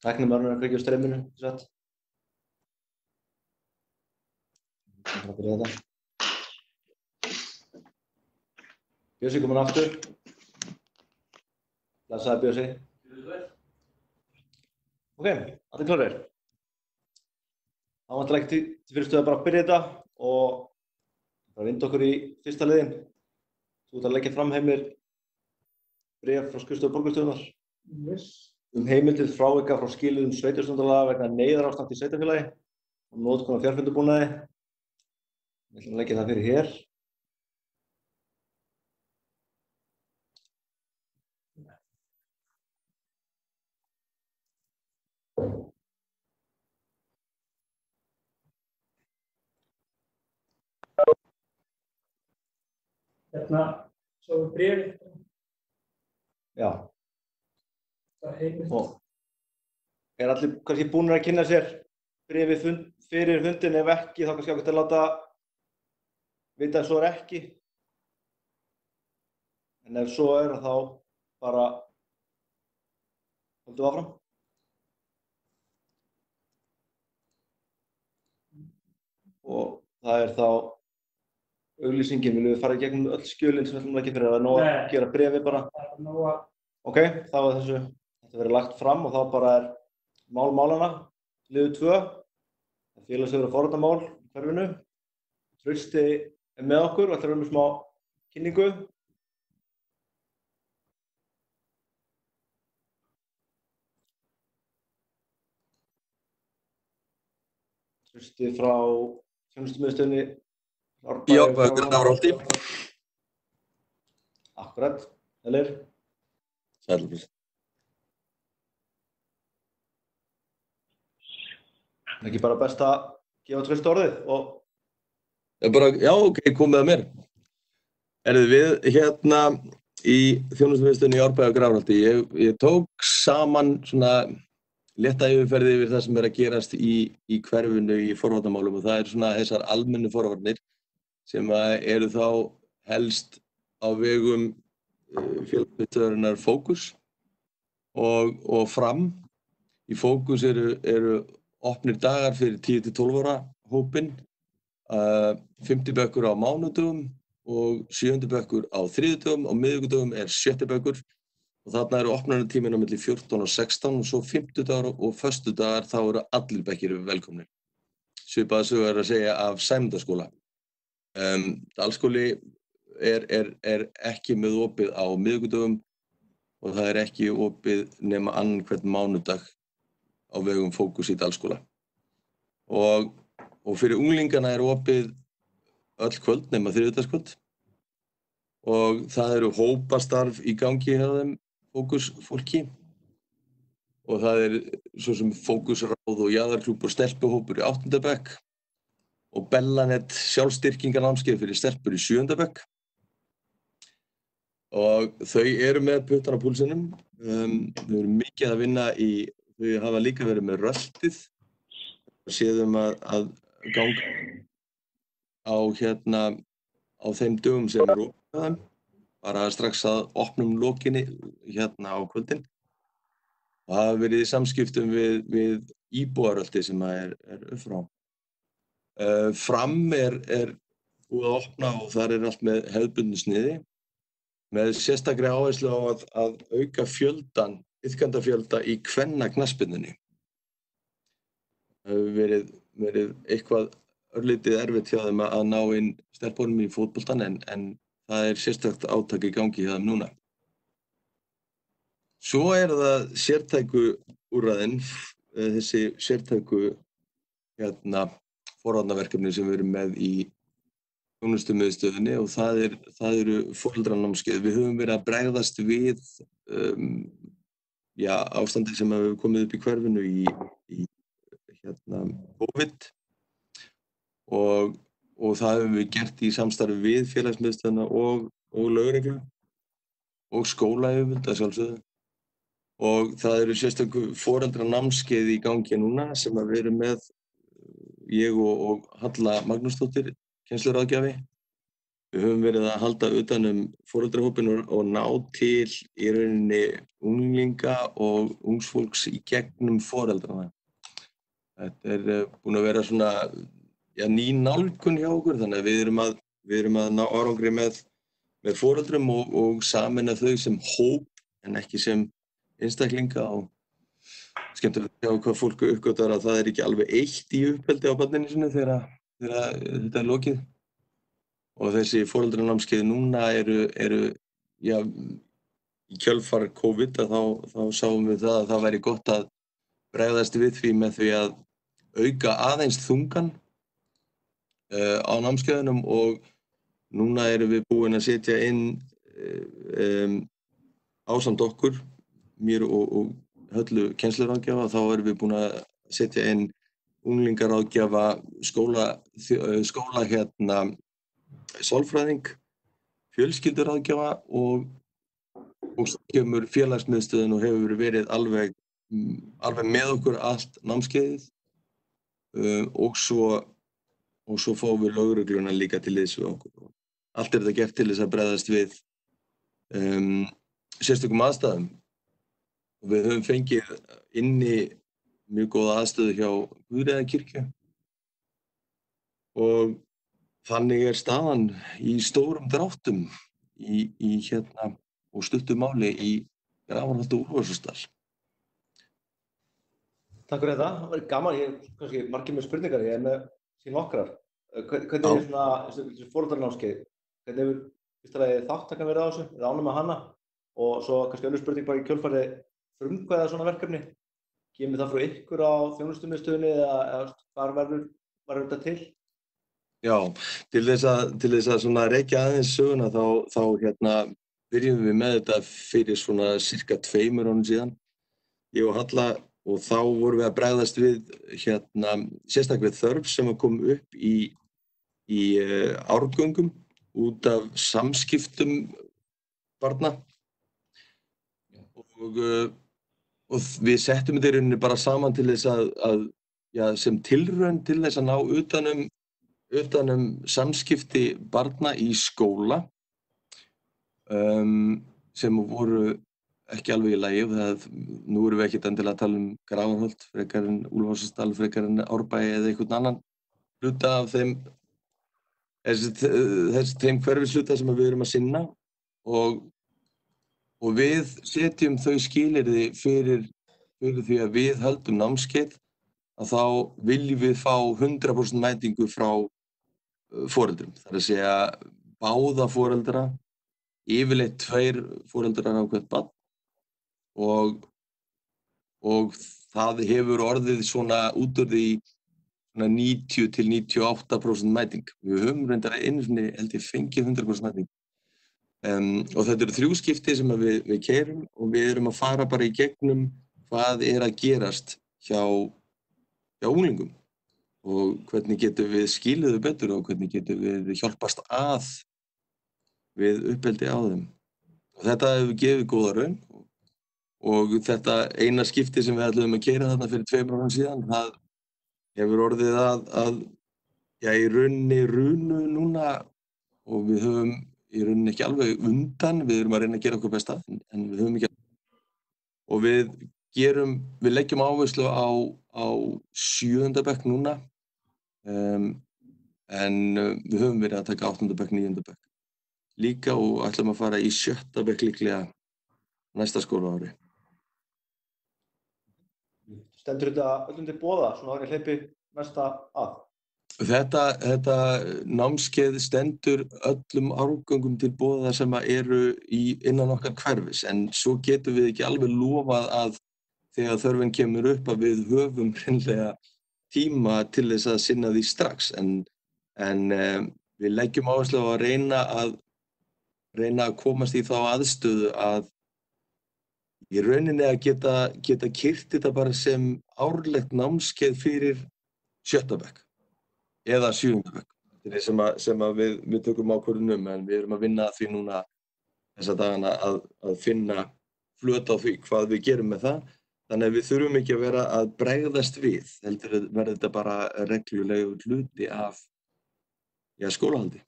Tæknimaðurinn að kveikja á streyminu, satt. Það að byrja þetta. Bjössi kominn aftur. Blessaður Bjössi. Ok, allir klárir. Það vantar ekki til fyrirstöðu bara að byrja þetta og bara vinda okkur í fyrsta liðinn. Þú ert að leggja fram Heimir bréf frá skrifstofu borgarstjórnar heimildir frávika frá skilyrðum sveitarstjórnarlaga vegna neyðarástands í sveitarfélagi og notkun á fjarfundarbúnaði. Við ætlum að leggja það fyrir hér. Hérna, svo bréfið. Já. Það heimilt. Og allir kannski búnir að kynna sér bréfið fyrir fundin, ef ekki þá kannski ákveðt að láta vita ef svo ekki. En ef svo þá bara höldum við áfram. Og það þá auglýsingin, viljum við fara í gegnum öll skjölin sem við ætlum að leggja fyrir, eða nóg að gera bréfið bara? Það nóg að... Ok, þá þetta verið lagt fram og þá bara mál málanna, liður 2, félagslegur og forvarnamál í hverfinu. Trausti með okkur og ætlar að vera með smá kynningu. Trausti frá þjónustumiðstöðinni Árbæjar Grafarholti. Akkurat, Ellir. Sælum. Ekki bara best að gefa Trausti orðið og... Já, ok, komið að mér. Við hérna í þjónustumiðstöðinni í Árbæjar Grafarholti. Ég tók saman svona létta yfirferði yfir það sem að gerast í hverfinu í forvarnamálum og það svona þessar almennu forvarnir sem eru þá helst á vegum félagsmiðstöðvarinnar Fókus og Fram. Í Fókus eru opnir dagar fyrir 10-12 ára hópinn, 5. bekkur á mánudögum og 7. bekkur á þriðjudögum og miðvikudögum 7. bekkur og þarna eru opnunartíminn á milli 14 og 16 og svo 50 og föstudagar þá eru allir bekkir velkomnir. Svipað sögu að segja af Sæmundarskóla. Dalskóli er ekki með opið á miðvikudögum og það ekki opið nema annan hvern mánudag á vegum Fókus í Dalskóla. Og fyrir unglingana opið öll kvöld nema þriðjudagskvöld og það eru hópastarf í gangi hjá þeim Fókus fólki og það svo sem Fókusráð og jaðarklúbbur og stelpuhópur í 8. bekk og Bellanet sjálfstyrkingarnámskeið fyrir stelpur í 7. bekk. Og þau eru með puttan á púlsinum. Þau eru mikið að vinna þau hafa líka verið með röltið. Séðum að ganga á þeim dögum sem opið þeim. Bara strax að opnum lokinni á kvöldin. Og hafa verið í samskiptum við íbúaröltið sem upp frá. Fram búið að opna og þar allt með hefðbundnu sniði með sérstakri áherslu á að auka iðkendafjölda í kvennaknattspyrnunni. Það hefur verið eitthvað örlítið erfitt hjá þeim að ná inn stelpunum í fótboltann en það sérstakt átak í gangi hjá þeim núna. Svo það sértæku úrræðin, þessi sértæku forvarnaverkefni sem við erum með í þjónustumiðstöðinni og það eru foreldranámskeið. Við höfum verið að bregðast við ástandi sem hefur komið upp í hverfinu í COVID og það höfum við gert í samstarfi við félagsmiðstöðina og lögreglu og skólayfirvöld að sjálfsögðu. Og það eru sérstöku foreldranámskeið í gangi núna sem við erum með, ég og Halla Magnúsdóttir, kennsluráðgjafi. Við höfum verið að halda utan foreldrahópinn og ná til í rauninni unglinga og ungsfólks í gegnum foreldrana. Þetta búin að vera svona ný nálgun hjá okkur, þannig að við erum að ná árangri með foreldrum og sameina þau sem hóp en ekki sem einstaklinga. Og skemmtilegt að sjá hvað fólk uppgötvar að það ekki alveg eitt í uppeldi á barninu sínu þegar þetta lokið. Og þessi foreldranámskeið núna eru í kjölfar COVID þá sáum við það að það væri gott að bregðast við því með því að auka aðeins þungan á námskeiðunum og núna erum við búin að setja inn ásamt okkur, mér og Höllu kennsluráðgjafa, þá erum við búin að setja inn unglingaráðgjafa, skóla sálfræðing, fjölskylduráðgjafa og svo kemur félagsmiðstöðin og hefur verið alveg með okkur allt námskeiðið og svo fáum við lögregluna líka til liðs við okkur. Allt þetta gert til þess að bregðast við sérstökum aðstæðum. Og við höfum fengið inni mjög góða aðstöðu hjá Guðríðarkirkju og þannig staðan í stórum dráttum og stuttu máli í Grafarholti og Úlfarsárdal. Takk fyrir þetta. Það var gaman. Ég kannski margir með spurningar, ég með sín nokkrar. Hvernig þessi foreldranámskeið? Hvernig hefur fyrsta lagi þáttakan verið á þessu? Er ánægð með hana? Og svo kannski önnur spurning bara í kjölfarið frumkvæða svona verkefni. Kemur það frá ykkur á þjónustumiðstöðinni eða hvar verður þetta til? Já, til þess að svona rekja aðeins söguna þá byrjum við með þetta fyrir svona cirka 2 árum síðan. Ég og Halla, og þá vorum við að bregðast við sérstaklega þörf sem kom upp í árgöngum út af samskiptum barna. Og við settum þetta í rauninni bara saman til þess að sem tilraun til þess að ná utan samskipti barna í skóla sem voru ekki alveg í lagi. Nú erum við ekkert endilega að tala Grafarholt frekar en Úlfarsárdal, frekar en Árbæi eða einhvern annan hluta af þeim hverfishluta sem við erum að sinna og við setjum þau skilyrði fyrir því að við höldum námskeið að þá viljum við fá 100% mætingu frá foreldrum. Það er að segja báða foreldra, yfirleitt 2 foreldrar á hvert barn og það hefur orðið svona út úr því 90 til 98% mæting. Við höfum reyndar einu sinni held ég fengið 100% mæting. Og þetta eru 3 skipti sem við keyrum og við erum að fara bara í gegnum hvað er að gerast hjá unglingum og hvernig getum við skilið þau betur og hvernig getum við hjálpast að við uppeldi á þeim. Og þetta hefur gefið góða raun og þetta eina skipti sem við ætluðum að keyra þarna fyrir 2 árum síðan, það hefur orðið að í rauninni runu núna og við höfum í rauninni ekki alveg undan, við erum að reyna að gera okkur besta en við höfum ekki og við leggjum áherslu á 7. bekk núna en við höfum verið að taka 8. bekk, 9. bekk líka og ætlum að fara í 7. bekk líklega næsta skólaári. Stendur þetta öllum til boða, svona þannig hleypi næsta að? Þetta námskeið stendur öllum árgöngum til boða sem eru innan okkar hverfis en svo getum við ekki alveg lofað að þegar þörfin kemur upp að við höfum hreinlega tíma til þess að sinna því strax en við leggjum áherslu á að reyna að komast í þá aðstöðu að í rauninni að geta keyrt þetta bara sem árlegt námskeið fyrir 7. bekk eða 7. bekk. Þetta er sem við tökum ákvörðun en við erum að vinna að því núna þessa dagana að finna flöt á því hvað við gerum með það. Þannig að við þurfum ekki að vera að bregðast við, heldur verður þetta bara reglulegur hluti af skólahaldi.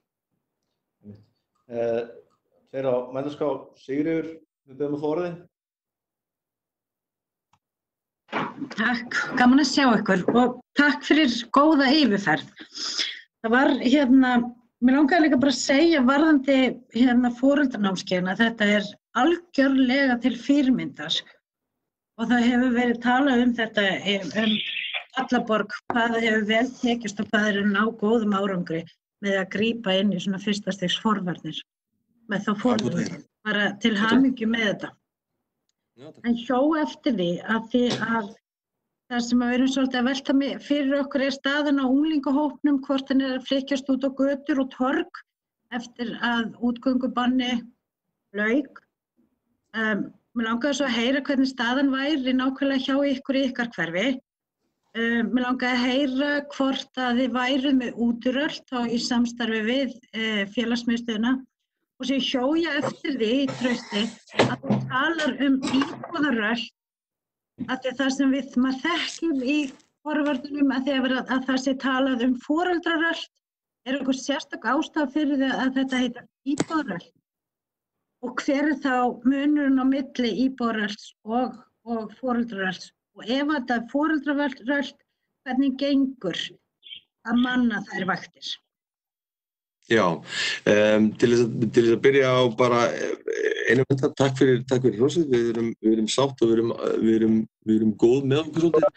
Tveir á mælendaskrá, Sigríður, við byrjum að fá orðið. Takk, gaman að sjá ykkur og takk fyrir góða yfirferð. Það var mér langaði líka bara að segja varðandi foreldranámskeiðin að þetta er algjörlega til fyrirmyndar og það hefur verið talað þetta Allaborg, hvað það hefur vel tekist og hvað er að ná góðum árangri með að grípa inn í svona fyrsta stigs forvarnir með þá foreldra, bara til hamingju með þetta. En hjó eftir því að það sem við erum svolítið að velta fyrir okkur er staðan á unglingahópnum, hvort hann er að flykkjast út á götur og torg eftir að útgöngubanni lauk. Mér langaði svo að heyra hvernig staðan væri nákvæmlega hjá ykkur í ykkar hverfi. Mér langaði að heyra hvort að þið væruð með útiröld þá í samstarfi við félagsmiðstöðina og svo hjó ég eftir því, Trausti, að þú talar íbúðaröld að það sem maður þekkjum í forvörðunum að það sé talað foreldraröld, er einhver sérstök ástæða fyrir að þetta heitir íbúðaröld? Og hver er þá munurinn á milli íbúðarölds og foreldrarölds? Og ef þetta er foreldraröld, hvernig gengur að manna þær vaktir? Já, til þess að byrja á bara einu mynda, takk fyrir hrósið, við erum sátt og við erum góð með okkur svolítið.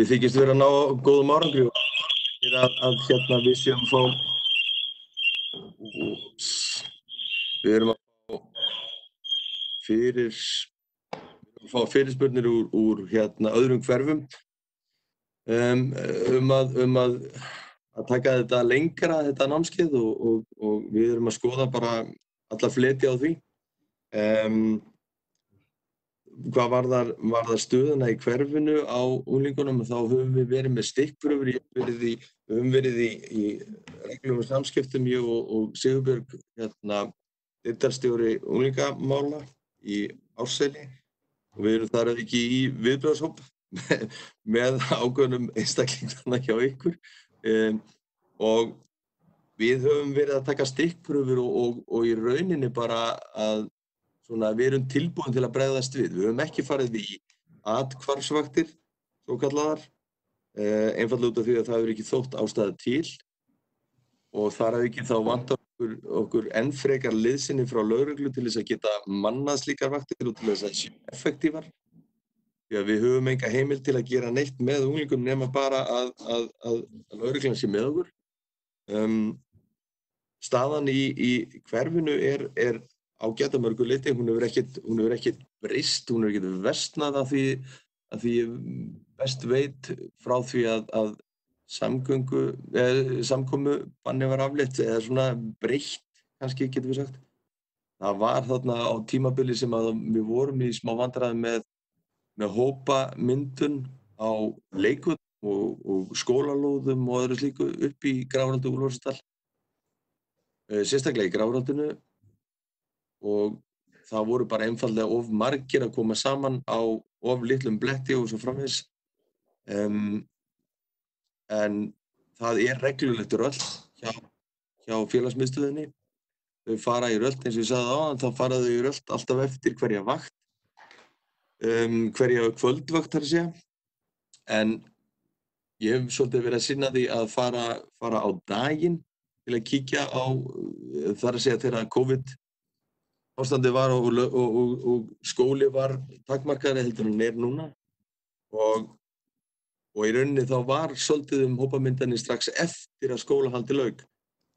Við þykjumst vera að ná góðum árangri og að við séum að við erum að fá fyrirspurnir úr öðrum hverfum að taka þetta lengra, þetta námskeið og við erum að skoða bara alla fleti á því. Hvað varðar stöðuna í hverfinu á unglingunum, þá höfum við verið með stikkprufur, við höfum verið í reglum samskiptum, ég og Sigurbjörg, deildarstjóri unglingamála í Árseli, og við erum þar ekki í viðbragðshóp með ákveðnum einstaklingarna hjá ykkur. Og við höfum verið að taka stikkprufur og í rauninni bara að við erum tilbúin til að bregðast við. Við höfum ekki farið í athvarfsvaktir, svokallaðar, einfaldlega út af því að það hefur ekki þótt ástæða til og þar að ekki þá vantar okkur enn frekar liðsinni frá lögreglu til þess að geta mannað slíkar vaktir og til þess að séu effektívar. Því að við höfum enga heimild til að gera neitt með unglingum nema bara að lögreglan sé með okkur. Staðan í hverfinu er ágætt að mörgu leyti, hún hefur ekkert breyst, hún hefur ekkert versnað að því ég best veit frá því að samkomubanni var aflétt, eða svona breytt, kannski getum við sagt. Það var þarna á tímabili sem að við vorum í smá vandræðum með hópamyndun á leikvöllum og skólalóðum og öðru slíku upp í Gráarholti og Úlfarsárdal, sérstaklega í Gráarholtinu, og það voru bara einfaldlega of margir að koma saman á of litlum bletti og svo framvegis. En það er reglulegt röll hjá félagsmiðstöðinni. Þau fara í röll, eins og ég sagði áðan, þá fara þau í röll alltaf eftir hverja vakt, hverja kvöldvakt þar að segja. En ég hef svolítið verið að sinna því að fara á daginn til að kíkja á, þar að segja þegar COVID ástandið var og skóli var takmarkaðri heldur en er núna. Og í rauninni þá var svolítið hópamyndanir strax eftir að skólahaldi lauk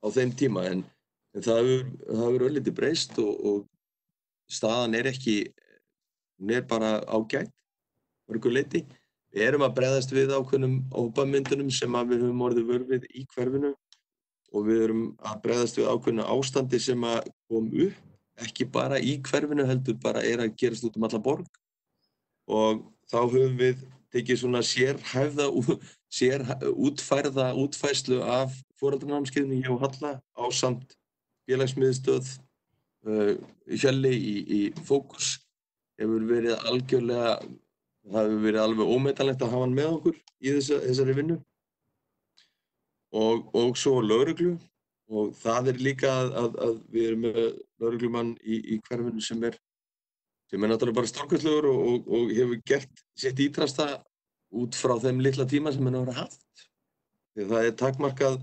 á þeim tíma, en það hefur örlítið breyst og staðan hún er bara ágætt mörgu leyti. Við erum að bregðast við ákveðnum hópamyndunum sem við höfum orðið vör við í hverfinu og við erum að bregðast við ákveðnu ástandi sem kom upp, ekki bara í hverfinu heldur bara að gerast út alla borg, og þá höfum við tekið svona útfærða útfærslu af foreldranámskeiðinu ég og Halla ásamt félagsmiðstöð Hjalli í Fókus. Það hefur verið alveg ómetanlegt að hafa hann með okkur í þessari vinnu og svo lögreglu og það líka að við erum með lögreglumann í hverfinu sem er náttúrulega bara stórkostlegur og hefur gert sitt ítrasta út frá þeim litla tíma sem hann hefur haft. Því það takmarkað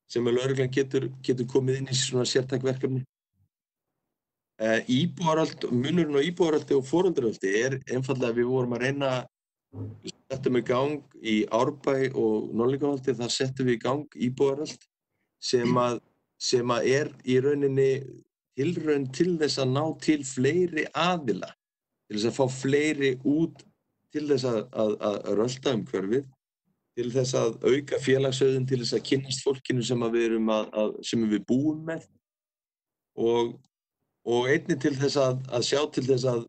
sem lögreglan getur komið inn í svona sértæk verkefni. Munurinn á íbúðarhaldi og foreldrahaldi einfaldlega að við vorum að reyna, við settum í gang í Árbæ og Norðlingaholti, þar settum við í gang íbúðarhald sem að í rauninni tilraun til þess að ná til fleiri aðila, til þess að fá fleiri út til þess að rölda hverfið, til þess að auka félagsauðinn, til þess að kynnast fólkinu sem við búum með og einnig til þess að sjá til þess að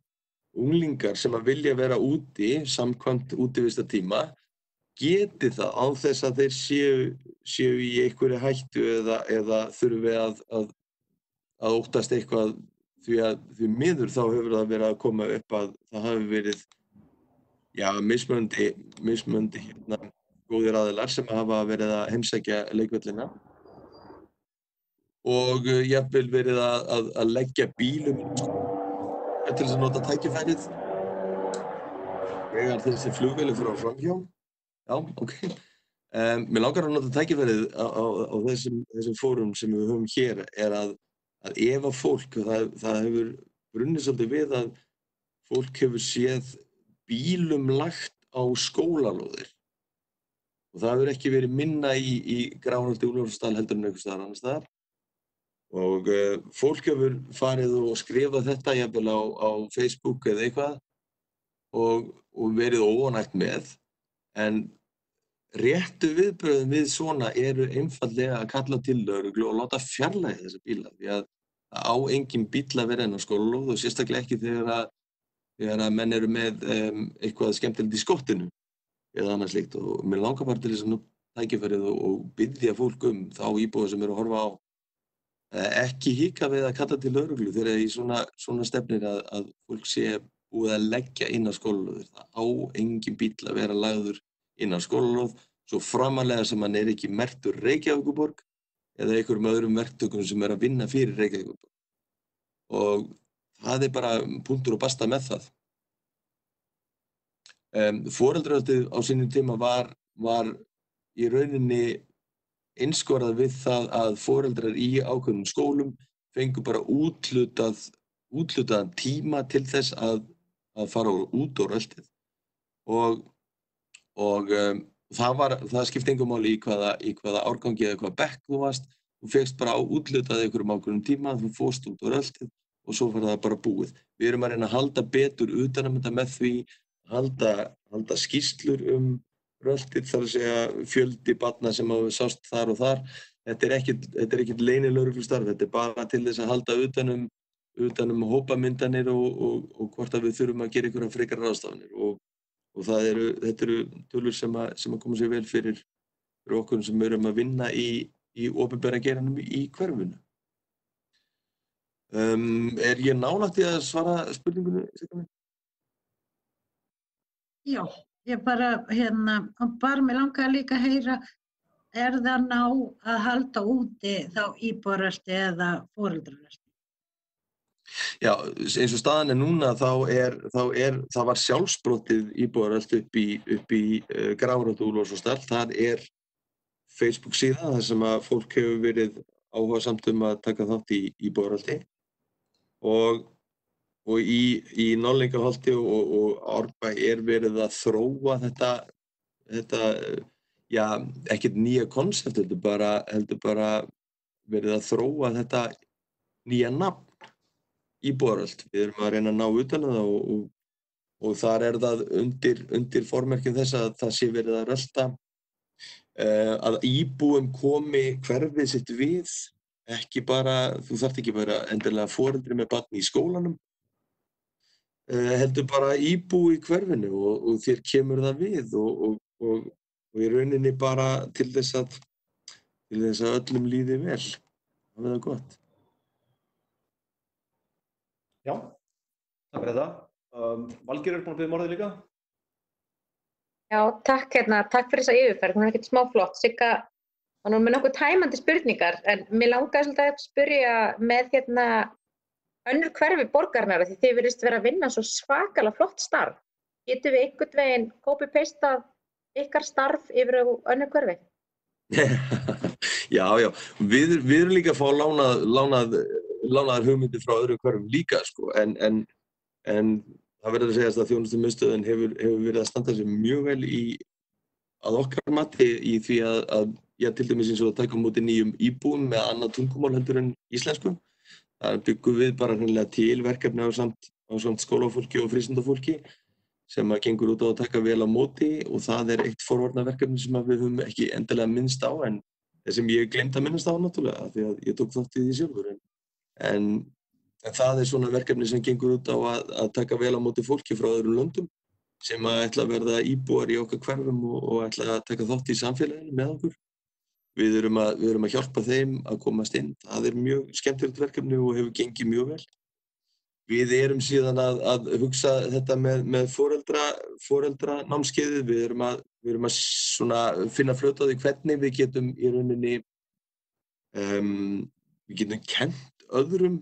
unglingar sem að vilja vera úti samkvæmt útivistartíma geti það án þess að þeir séu í einhverju hættu eða þurfi að óttast eitthvað, því miður þá hefur það verið að koma upp að það hafi verið mismunandi góðir aðilar sem hafa verið að heimsækja leikvöllina og jafnvel verið að leggja bílum til þess að nota tækifærið. Þegar þessi flugvél frá framhjá. Já, ok. Mér langar að nota tækifærið á þessum fórum sem við höfum hér að ef að fólk, það hefur brunnið svolítið við að fólk hefur séð bílum lagt á skólalóðir og það hefur ekki verið minna í Grafarholti, Úlfarsdal heldur en einhvers staðar annars staðar og fólk hefur farið og skrifað þetta jafnvel á Facebook eða eitthvað og verið óánægt með, en réttu viðbrögðin við svona eru einfaldlega að kalla til lögreglu og láta fjarlægja þessa bíla, því að það á engin bíll að vera inn á skólalóð og sérstaklega ekki þegar að menn eru með eitthvað skemmtilegt í skottinu eða annað slíkt, og mér langar bara til þess að nota tækifærið og biðja fólk þá íbúa sem eru að horfa á ekki hika við að kalla til lögreglu þegar í svona stefnir að fólk sé búið að leggja inn á skólalóðir. Það á engin bíll að vera lagður inn á skólalóð, svo framarlega sem hann ekki merktur Reykjavíkurborg eða einhverjum öðrum verktökum sem að vinna fyrir Reykjavíkurborg. Og það bara punktur og basta með það. Foreldrahaldið á sínum tíma var í rauninni einskorað við það að foreldrar í ákveðnum skólum fengu bara úthlutaðan tíma til þess að fara út á röltið. Og það skipti engu máli í hvaða árgangi eða hvaða bekk þú varst. Þú fékkst bara úthlutað einhverjum ákveðnum tíma, þú fórst út á röltið og svo var það bara búið. Við erum að reyna að halda betur utan um þetta með því halda skýrslur röltið, þar að segja fjöldi barna sem hafa sást þar og þar. Þetta ekkert leynilögreglustarf, þetta bara til þess að halda utan um hópamyndanir og hvort að við þurfum að gera einhverjar frekar ráðstafanir. Og þetta eru tölur sem að koma sér vel fyrir okkur sem erum að vinna í opinbera geiranum í hverfinu. Ég nálægt í að svara spurningunni? Já, ég bara mig langaði líka að heyra, það ná að halda úti þá íbúðarhaldi eða foreldrahaldi? Já, eins og staðan núna það var sjálfsbrottið íbúðarhald upp í Grafarholti og Úlfarsdal. Það Facebook síða þar sem að fólk hefur verið áhugasamt að taka þátt í íbúðarhaldi og í Norðlingaholti og Árbæ verið að þróa þetta ekkert nýja konsept, heldur bara verið að þróa þetta nýja nafn íbúðarhald. Við erum að reyna að ná utan það og þar það undir formerkjum þess að það sé verið að rölta, að íbúum komi hverfið sitt við, þú þarft ekki bara endilega foreldri með barn í skólanum, heldur bara íbúi í hverfinu og þér kemur það við og í rauninni bara til þess að öllum líði vel. Það það gott. Já, takk fyrir það. Valgerður búin að biðja orðið líka? Já, takk fyrir þessa yfirferð, hún ekkert smá flott. Sigga Og nú með nokkuð tæmandi spurningar, en mér langaði svolítið að spyrja með önnur hverfi borgarinnar, því þið virðist vera að vinna svo svakalega flott starf. Getum við einhvern veginn copy-pastað ykkar starf yfir á önnur hverfi? Já, við erum líka að fá lánaðar hugmyndir frá öðru hverfum líka, sko, en það verður að segjast að þjónustumiðstöðin hefur verið að standa sig mjög vel að okkar mati í því að til dæmis eins og að taka á móti nýjum íbúum með annað tungumál heldur en íslensku. Það byggum við bara hreinlega til verkefni ásamt skólafólki og frístundafólki sem gengur út á að taka vel á móti, og það eitt forvarnaverkefni sem við höfum ekki endilega minnst á, en sem ég gleymd að minnast á náttúrulega, því að ég tók þátt í því sjálfur. En það svona verkefni sem gengur út á að taka vel á móti fólki frá öðrum löndum sem ætla að verða íbúar í okkar hverfum og ætla að taka þátt í samfélaginu með okkur. Við erum að hjálpa þeim að komast inn. Það mjög skemmtilegt verkefni og hefur gengið mjög vel. Við erum síðan að hugsa þetta með foreldra námskeiðið. Við erum að svona finna flöt á því hvernig við getum í rauninni við getum kennt öðrum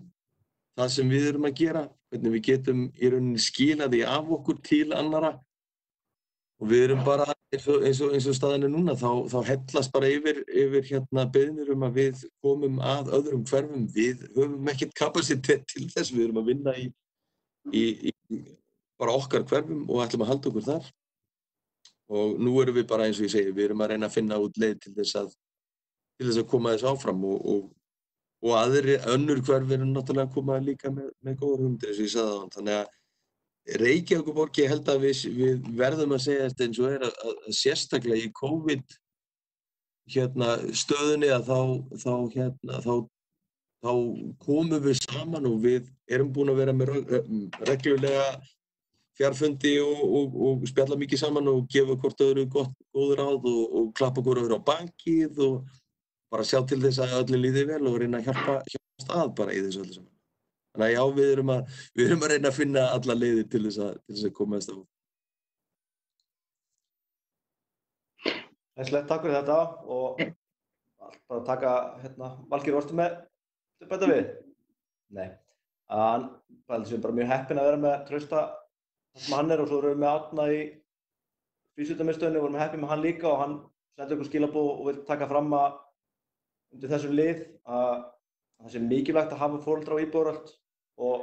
það sem við erum að gera, hvernig við getum í rauninni skilað því af okkur til annarra. Og við erum bara, eins og staðan núna, þá hellast bara yfir beiðnir að við komum að öðrum hverfum. Við höfum ekkert kapasitet til þess, við erum að vinna í bara okkar hverfum og ætlum að halda okkur þar. Og nú erum við bara, eins og ég segi, við erum að reyna að finna út leið til þess að koma þess áfram og önnur hverf náttúrulega að koma líka með góðar hugmyndir, eins og ég sagði áðan. Þannig að Reykjavíkurborg, ég held að við verðum að segja þetta eins og að sérstaklega í COVID stöðunni að þá komum við saman og við erum búin að vera með reglulega fjarfundi og spjalla mikið saman og gefa hvort öðru góð ráð og klappa hvort öðru á bakið og bara sjá til þess að öllum líði vel og reyna að hjálpast að bara í þessu öllu saman. Þannig að já, við erum að reyna að finna alla leiðir til þess að koma þess að. Æslegt, takk fyrir þetta og bara taka, Valgeir, varstu með bæta við? Nei. Við erum bara mjög heppin að vera með Trausta þar sem hann og svo erum við með Árna í frístundamiðstöðinni, vorum heppin með hann líka og hann sendi okkur skilaboð og vil taka fram að undir þessum lið að það sé mikilvægt að hafa foreldra á íbúðaröld og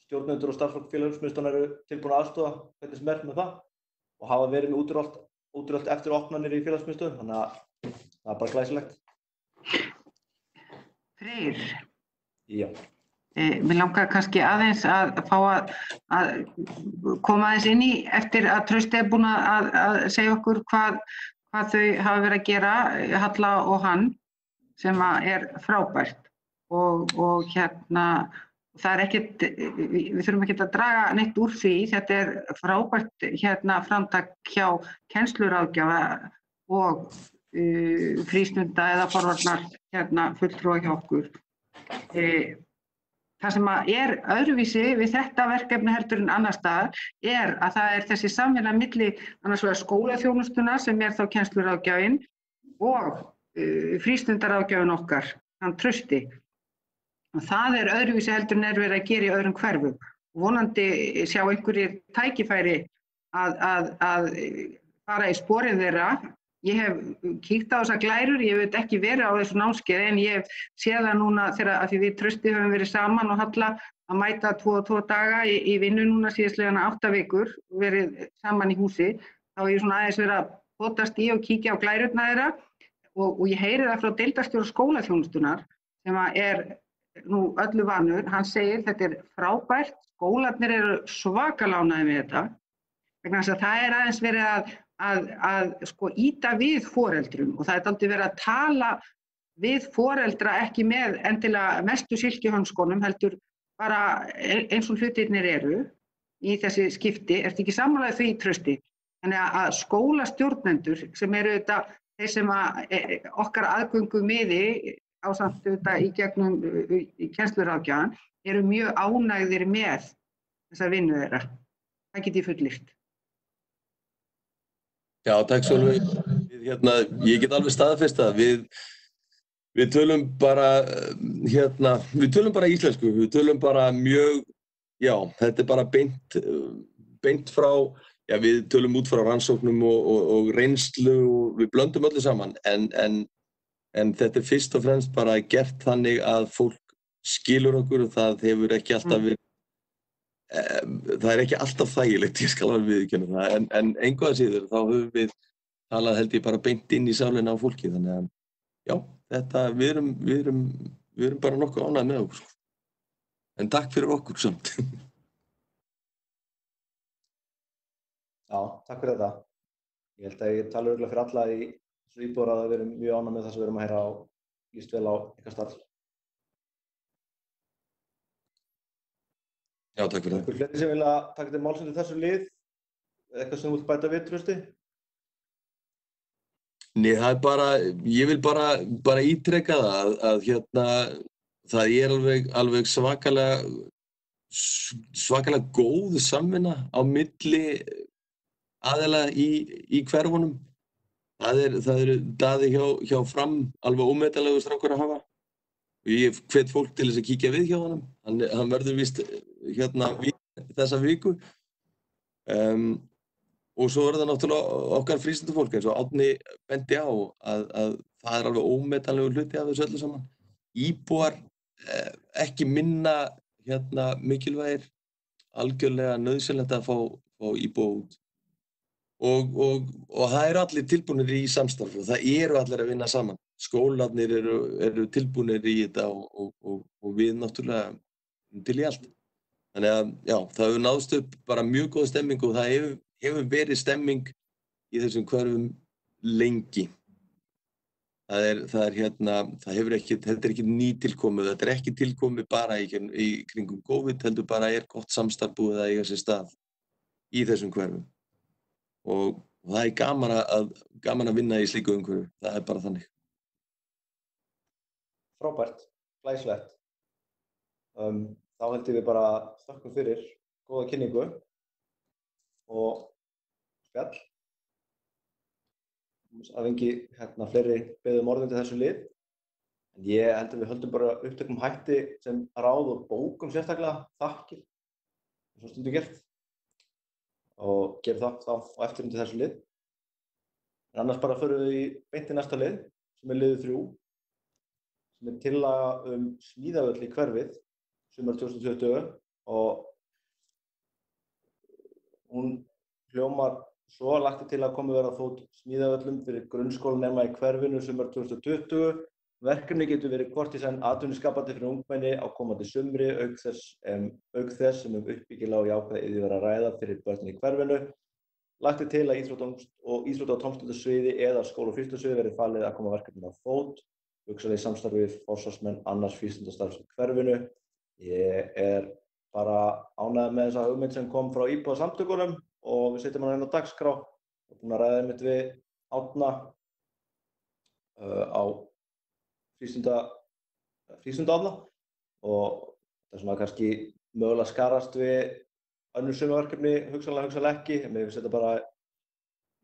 stjórnendur og starfsfólk félagsmiðstöðvar eru tilbúin að aðstoða hvernig sem með það og hafa verið með útröld eftir opnanir í félagsmiðstöðum, þannig að það bara glæsilegt. Freyr. Já. Mér langar kannski aðeins að fá að koma aðeins inn í eftir að Trausti búin að segja okkur hvað þau hafa verið að gera, Halla og hann, sem frábært. Og það ekkert, við þurfum ekkert að draga neitt úr því, þetta frábært framtak hjá kennsluráðgjafa og frístunda eða forvarnar fulltrúa hjá okkur. Það sem öðruvísi við þetta verkefni heldur en annars staðar að það þessi samvinna milli annars vegar skólaþjónustuna sem þá kennsluráðgjafinn og frístundaráðgjafinn okkar, hann Trausti. Og það öðruvísi heldur en verið að gera í öðrum hverfum. Vonandi sjá einhverjir tækifæri að fara í sporin þeirra. Ég hef kíkt á þessar glærur, ég veit ekki verið á þessu námskeiði en ég hef séð það núna þegar að við Trausti höfum verið saman og Halla að mæta 2 daga í vinnu núna síðastliðna 8 vikur, verið saman í húsi. Þá ég svona aðeins verið að potast í og kíkja á glærurna þeirra og ég heyri það frá deildarstjóra skólaþjónustunnar sem nú öllu vanur, hann segir þetta frábært, skólarnir eru svakalega ánægðir með þetta vegna þess að það aðeins verið að ýta við foreldrum og það dálítið verið að tala við foreldra ekki með endilega mestu silkihönskonum heldur bara eins og hlutirnir eru í þessi skipti, ertu ekki sammála því Trausti? Þannig að skólastjórnendur sem eru þetta þeir sem okkar aðgöngumiði ásamt þetta í gegnum í kennsluráðgjafann eru mjög ánægðir með þessa vinnu þeirra. Það get ég fullyrt. Já, takk Sólveig. Ég get alveg staðfest það. Við tölum bara, við tölum bara íslensku. Við tölum bara mjög, já, þetta bara beint frá, já, við tölum út frá rannsóknum og reynslu og við blöndum öllu saman. En þetta fyrst og fremst bara gert þannig að fólk skilur okkur og það hefur ekki alltaf verið, það ekki alltaf þægilegt, ég skal alveg viðurkenna það, en engu að síður þá höfum við talað held ég bara beint inn í sálina á fólki, þannig að já, við erum bara nokkuð ánægð með okkur. En takk fyrir okkur samt. Já, takk fyrir þetta. Ég held að ég tala örugglega fyrir alla í þessu íbúðarráði að við erum mjög ánægð með það sem við erum að heyra og líst vel á ykkar starf. Já, takk fyrir það. Einhver fleiri sem vilja taka til máls undir þessu lið? Eitthvað sem þú vilt bæta við, Trausti? Nei, það bara, ég vil bara ítreka það að það alveg svakalega góð samvinna á milli aðila í hverfunum. Það eru Daði hjá Fram alveg ómetanlegur strákur að hafa. Ég hvet fólk til þess að kíkja við hjá honum. Hann verður víst þessa viku. Og svo það náttúrulega okkar frístundafólk eins og Árni benti á að það alveg ómetanlegur hluti af þessu öllu saman. Íbúar ekki minna mikilvægir, algjörlega nauðsynlegt að fá íbúa út. Og það eru allir tilbúnir í samstarf og það eru allir að vinna saman. Skólarnir eru tilbúnir í þetta og við náttúrulega til í allt. Þannig að já, það hefur náðst upp bara mjög góð stemming og það hefur verið stemming í þessum hverfum lengi. Þetta er ekki nýtilkomið, þetta er ekki tilkomið bara í kringum COVID, heldur bara gott samstarf búið að eiga sér stað í þessum hverfum. Og það er gaman að vinna í slíku umhverfi, það er bara þannig. Frábært, glæsilegt. Þá held ég við bara þökkum fyrir góða kynningu og spjall. Að vengi fleiri beðið orðum til þessu lið. En ég held að við höldum bara upptökum hætti sem ráð og bókum sérstaklega þakkir, eins og stundum gert. Og gerum það þá á eftirinn til þessu lið. En annars bara förum við beint í næsta lið, sem liður 3, sem tillaga smíðavöll í hverfið, sumar 2020 og hún hljómar svo lagt til að komið verða á fót smíðavöllum fyrir grunnskólanema í hverfinu sumar 2020. Verkefni getur verið hvort í senn atvinnuskapandi fyrir ungmenni á komandi sumri, auk þess sem uppbyggilega og jákvæða yfir að ræða fyrir börnin í hverfinu. Lagt til að íþrótta- og tómstundasviði eða skóla- og frístundasviði verði falið að koma verkefninu á fót, hugsanlega í samstarfi við forsvarsmenn annars frístundastarfs í hverfinu. Ég bara ánægður með þessa hugmynd sem kom frá íbúasamtökunum og við setjum hana inn á dagskrá og búin að ræða einmitt við Árna á frístundaafla og það er svona kannski mögulega skarast við önnur sumarverkefni, hugsanlega ekki, en mér finnst þetta bara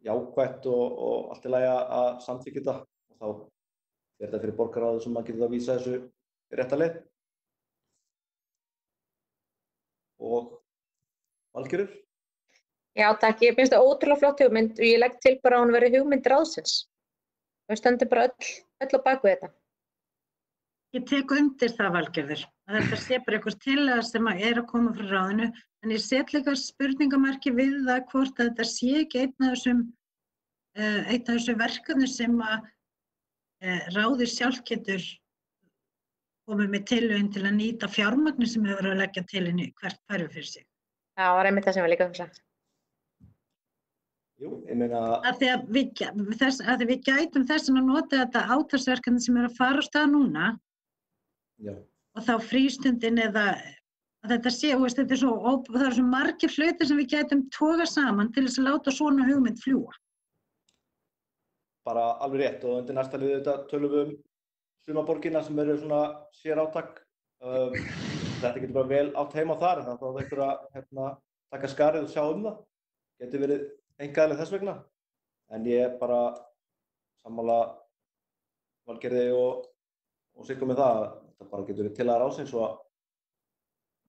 jákvætt og allt í lagi að samþykkja þetta og þá er þetta fyrir borgarráðið sem maður getur að vísa þessu rétta leið. Og Valgerður? Já, takk. Ég finnst það ótrúlega flott hugmynd og ég legg til bara að hún verði hugmynd ráðsins. Við stöndum bara öll á bak við þetta. Ég tek undir það, Valgerður, að þetta sé bara einhver tillaga sem að koma frá ráðinu, en ég set líka spurningamarki við það hvort að þetta sé ekki einn af þessum verkefnum sem að ráðið sjálf getur komið með tillögum til að nýta fjármagni sem hefur að leggja til inn í hvert hverfi fyrir sig. Já, það er einmitt það sem við líka hugsa. Jú, ég meina... Af því að við gætum þess að nota þetta átaksverkefni sem að fara á stað núna. Já. Og þá frístundin eða að þetta sé, þetta það eru svo margir hlutir sem við gætum toga saman til þess að láta svona hugmynd fljúga. Bara alveg rétt og undir næsta liði þetta tölum við sumarborgina sem eru svona sér átak. Þetta getur bara vel átt heima þar en þá er einhver að taka skarið og sjá það. Getur verið einkaaðileg þess vegna. En ég bara sammála Valgerði og Siggu með það. Það bara getur verið tillaga ráðsins og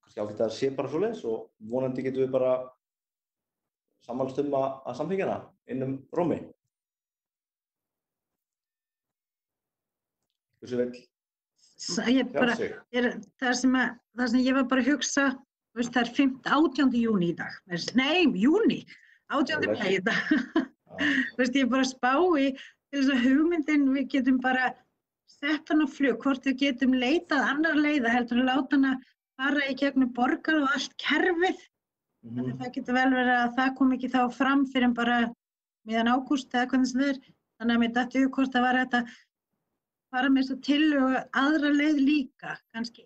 kannski ágætt að það sé bara svoleiðis og vonandi getum við bara sammælst að samþykkja hana innum rómi. Hversu vill tjá sig? Það sem ég var bara að hugsa, það er 18. júní í dag. Nei, júní, 18. maí í dag. Ég er bara að spá í til þess að hugmyndin, við getum bara sett hana á flug, hvort við getum leitað annar leiða heldur að láta hana fara í gegnum borgar og allt kerfið. Þannig að það getur vel verið að það kom ekki þá fram fyrir bara miðjan ágúst eða hvernig sem það er. Þannig að mér datt í hug hvort það var hægt að fara með þess að tillögu aðra leið líka, kannski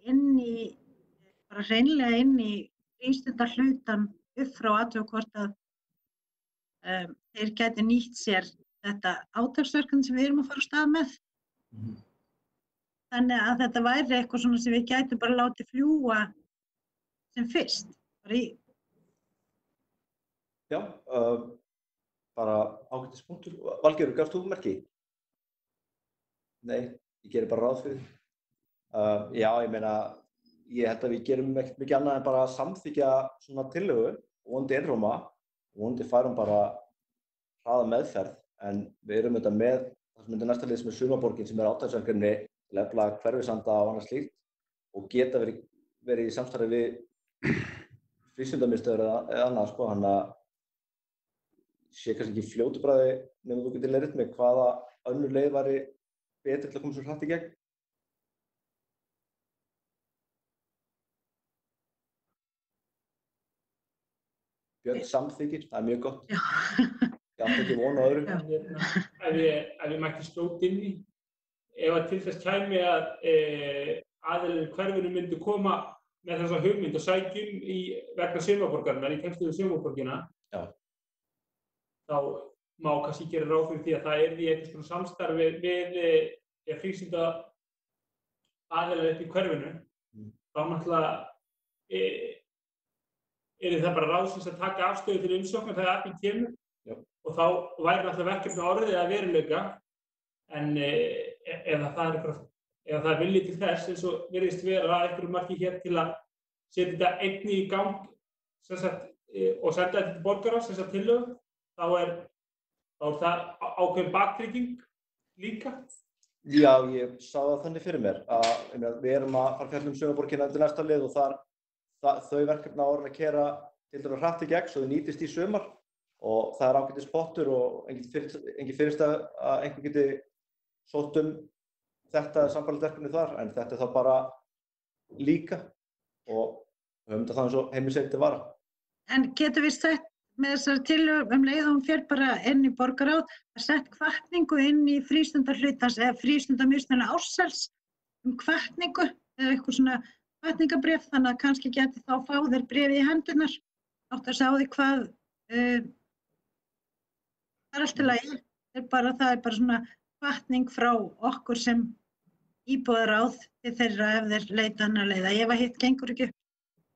bara hreinlega inn í frístundahlutann upp frá athuga hvort að þeir gæti nýtt sér þetta átaksverkefni sem við erum að fara af stað með. Þannig að þetta væri eitthvað svona sem við gætum bara látið fljúga sem fyrst. Já, bara ágætispunktur. Valgerður, gafst þú merki? Nei, ég gerir bara ráð fyrir. Já, ég meina, ég held að við gerum ekkert mikið annað en bara að samþykkja svona tillögu og vonandi einróma og vonandi færum bara hraða meðferð. En við erum þetta með það sem næsta lið sem Sumarborgin sem átaksverkefni til að efla hverfisanda og annað slíkt og geta verið í samstarfi við frístundamiðstöðvar eða annað sko, þannig að sé kannski ekki fljótu bragði nema þú getur leiðrétt með hvaða önnur leið væri betri til að koma svo hratt í gegn. Björn samþykkir, það mjög gott. Ég átti ekki von á öðru. Ef ég mætti skjóta inn í, ef að til þess kæmi að aðilar hverfinu myndu koma með þessa hugmynd og sækjum vegna Sumarborgarinnar í tengslu við Sumarborgina, þá má kannski gera ráð fyrir því að það yrði einhvers konar samstarfi við frístunda aðilar upp í hverfinu. Þá náttúrulega yrði það bara ráðsins að taka afstöðu til umsóknar þegar afinn kemur. Og þá væri náttúrulega verkefni orðið að veruleika, en ef það er vilji til þess, eins og virðist vera að einhverju marki hér til að setja þetta einnig í gang og senda þetta til borgarráðs, þessa tillögu, þá er það ákveðin baktrygging líka. Já, ég sá það þannig fyrir mér að við erum að fara fjalla Sumarborgina undir næsta lið og þau verkefni á orðin að keyra til dæmis hratt í gegn svo þau nýtist í sumar. Og það er ágætis pottur og engin fyrirstað að einhver geti sótt þetta sambærilegt verkefni þar, en þetta er þá bara líka og við höfum þetta þannig svo heimilisleiti vara. En getum við sett með þessari tillögu leið og hún fer bara inn í borgarráð að setja hvatningu inn í frístundahlutans eða frístundamiðstöðina Ársæls hvatningu eða eitthvað svona hvatningabréf, þannig að kannski geti þá fá þeir bréfið í hendurnar átt að sjá því hvað það er allt í lagi, það er bara svona hvatning frá okkur sem íbúðaráð til þeirra ef þeir leita annar leiða, ef að hitt gengur ekki upp.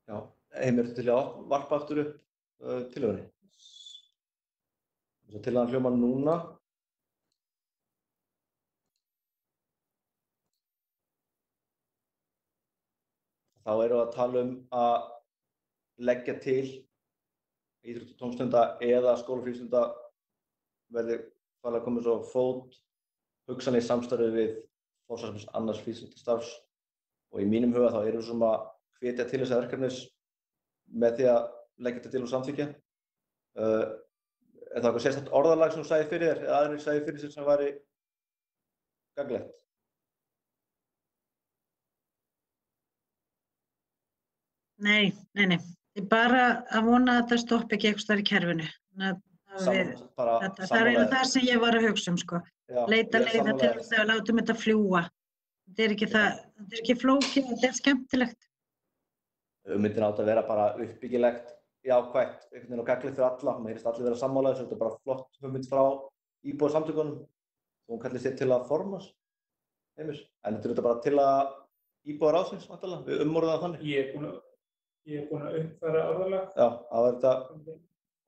Já, Heimir til að varpa aftur upp tillögunni. Þess að tillagan hljómar núna. Þá erum við að tala að leggja til íþrótta- og tómstunda eða skólafrístunda verði farið að koma svo á fót hugsanlega í samstarfi við forsvarsmenn annars frístundastarfs og í mínum huga þá erum við svona að hvetja til þessa verkefnis með því að leggja þetta til og samþykkja. Er það eitthvað sérstakt orðalag sem þú sagði fyrir þér eða aðrir sagði fyrir þér sem væri gagnlegt? Nei. Ég er bara að vona að þetta stoppi ekki eitthvað í kerfinu. Það er það sem ég var að hugsa sko. Leita leiða til þess að látum þetta fljúga. Þetta er ekki flókið, þetta er skemmtilegt. Hugmyndin átti að vera bara uppbyggilegt, jákvætt, einhvern veginn og gagnlegt fyrir alla. Maður heyrist allir vera sammála þessu, þetta er bara flott hugmynd frá íbúasamtökunum. Hún kallist sér til að formast, Heimir. En þetta er þetta bara til að íbúaráðsins, vantarlega, við umorðum það þannig. Ég er búinn að uppfæra orðalag. Já, það var þetta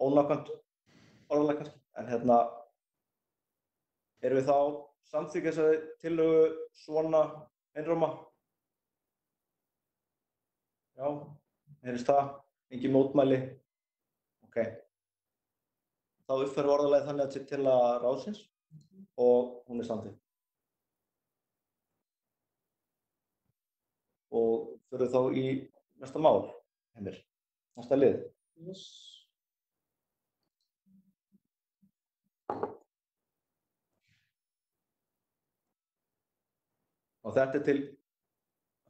ónákvæmt orðalag kannski. En Erum við þá samþykja þessari tillögu svona einróma? Já, heyrist það? Engin mótmæli? Ok. Þá uppfærum við orðalagið þannig að þetta sé tillaga ráðsins og hún er samþykkt. Og förum þá í næsta mál, Heimir, næsta lið. Yes. Og þetta til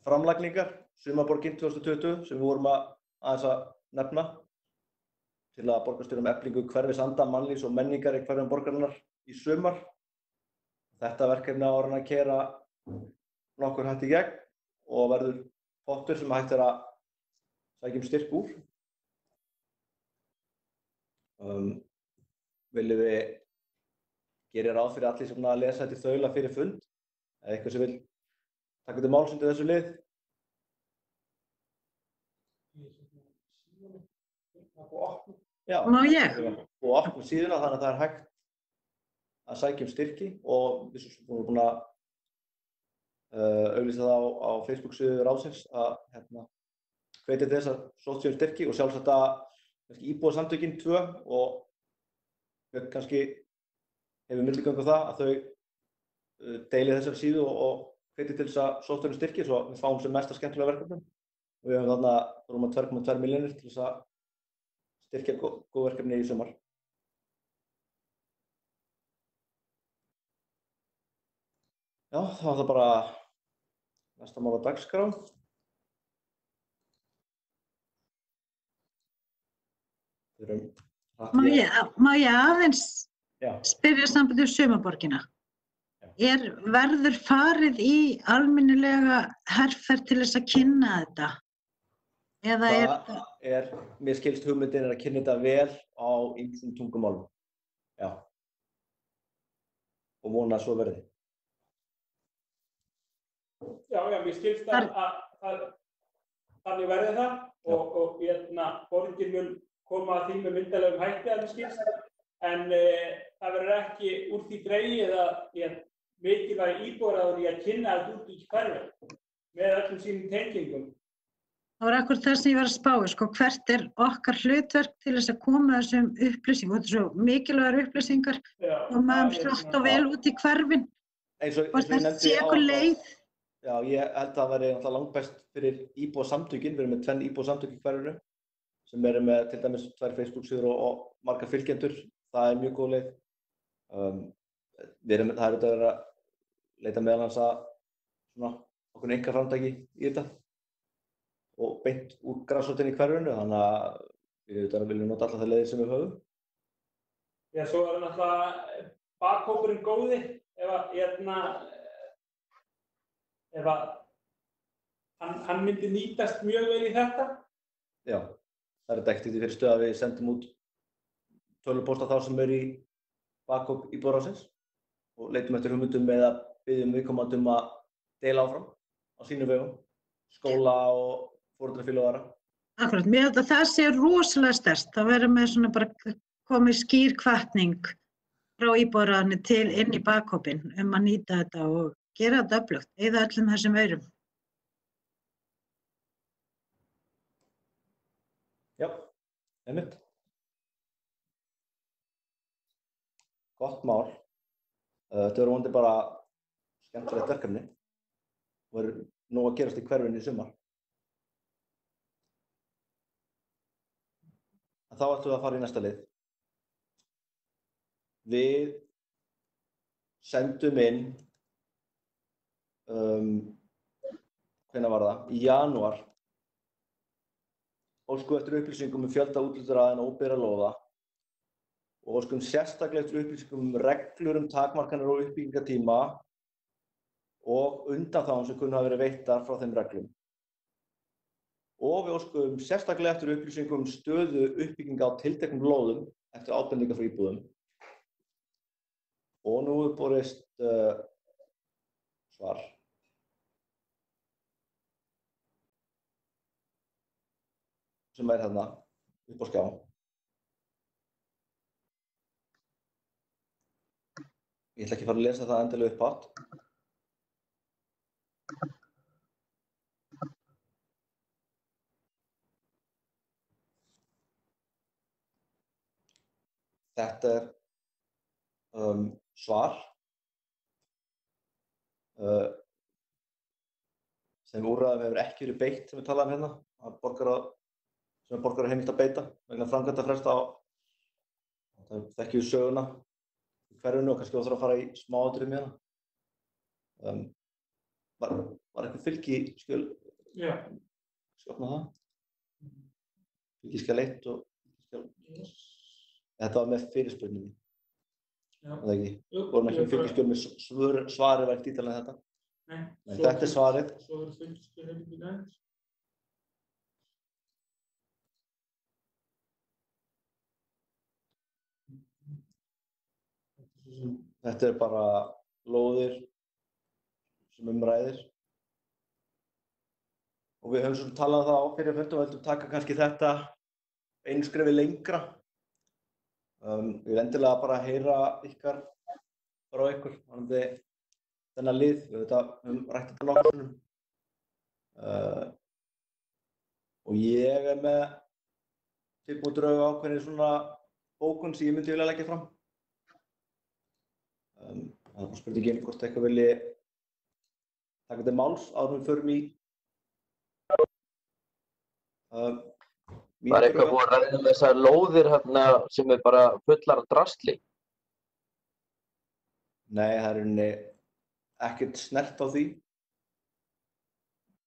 framlagningar, Sumarborgin 2020, sem við vorum aðeins að nefna, til að borgarstjóra eflingu hverfis anda, mannlífs og menningar í hverfum borgarinnar í sumar. Þetta verkefni á að keyra nokkur hægt í gegn og verður pottur sem hægt að sækja styrk úr. Viljum við gera ráð fyrir allir sem að lesa þetta í þaula fyrir fund, eða eitthvað sem vil taka til máls undir þessu lið? Já, Má ég? og opnum síðuna þannig að það er hægt að sækja styrki og við erum búin að auglýsa það á Facebook-síðu ráðsins að hvetja til þess að sótt séu styrki og sjálfsagt að íbúasamtökin 2 og kannski hefur milligöngu það að þau deili þessari síðu og hvetja til þess að sótt séu styrki svo við fáum sem mesta skemmtilega verkefnum. Og við höfum þarna rúma 2,2 milljónir til þess að styrkja góð verkefni í sumar. Já, þá var það bara næsta mál á dagskrá. Má ég aðeins Já. spyrja sambandi Sumarborgina? Verður farið í almennilega herferð til þess að kynna þetta? Eða mér skilst hugmyndin að kynna þetta vel á ýmsum tungumálum. Já. Og vona að svo verði. Já, mér skilst að þannig verði það og borgin mun koma að því með myndarlegum hætti að mér skilst. En það verður ekki úr því dregið að mikilvægi íbúar í að kynna þetta út í hverfi með öllum sínum tengingum. Það var akkurat það sem ég var að spá, hvert er okkar hlutverk til þess að koma þessum upplýsingum, þetta er svo mikilvægar upplýsingar og maður hratt og vel út í hverfin. Og þetta sé eitthvað leið. Já, ég held að það væri langbest fyrir íbúasamtökin, við erum með 2 íbúasamtök í hverfinu sem eru með til dæmis 2 Facebook-síður og marga fylgjendur, það er mjög góð leið. Það er auðvitað verið að leita meðal hans að okkur einkaframtaki í þetta og beint úr grasrótinni í hverfinu, þannig að við auðvitað viljum nota allar þær leiðir sem við höfum. Já, svo er náttúrulega bakhópurinn góði ef hann myndi nýtast mjög vel í þetta. Já, það er ekkert í því fyrir stöð að við sendum út tölvupósta þá sem eru í bakhóp íbúaráðsins og leitum eftir hugmyndum eða biðjum viðkomandi að deila áfram á sínum vegum, skóla og foreldrafélög og aðra. Akkurat, mér held að það sé rosalega sterkt, það verður með svona bara komið skýr hvatning frá íbúaráðinu til inn í bakhópinn að nýta þetta og gera þetta öflugt, eyða öllum þessum aurum. Já, einmitt. Gott mál. Þetta verður vonandi bara skemmtilegt verkefni. Það verður nóg að gerast í hverfinu í sumar. En þá ættum við að fara í næsta lið. Við sendum inn, hvenær var það? Í janúar. Óskum eftir upplýsingum fjölda úthlutaraðila og óbyggðra lóða og óskum sérstaklega eftir upplýsingum reglur takmarkanir og uppbyggingartíma og undanþágur sem kunna hafa verið veittar frá þeim reglum. Og við óskum sérstaklega eftir upplýsingum stöðu uppbygginga á tilteknum lóðum eftir ábendingar frá íbúðum. Og nú er borist svar. Sem er hérna upp á skjá. Ég ætla ekki að fara að lesa það endilega upp átt. Þetta er svar sem úrræðum hefur ekki verið beitt sem við talaðum hérna, sem borgarar heimilt að beita vegna framkvæmdafresta á, það þekkjum við söguna í hverfinu og kannski óþarf að fara í smáatriðum hérna. Var eitthvað fylgiskjöl? Já. Opna það. Fylgiskjal 1 og fylgiskjal... Þetta var með fyrirspurninni. Já. Það ekki? Vorum ekki með fylgiskjöl með svarið vægt ítalega þetta? Nei. Þetta er svarið. Svo er fylgiskjöl ekki nægt. Þetta er bara lóðir sem ræðir. Og við höfum svona talað það á fyrir fundum og vildum taka kannski þetta einu skrefi lengra. Ég vil endilega bara heyra ykkar frá ykkur varðandi þennan lið. Við höfum rætt þetta nokkuð sinnum. Og ég er með tilbúið drög ákveðinni svona bókun sem ég myndi vilja leggja fram. Það er bara spurningin hvort eitthvað vilji taka til máls áður en við förum í Var eitthvað búið að ræða með þessar lóðir hérna sem er bara fullar af drasli? Nei, það er rauninni ekkert snert á því.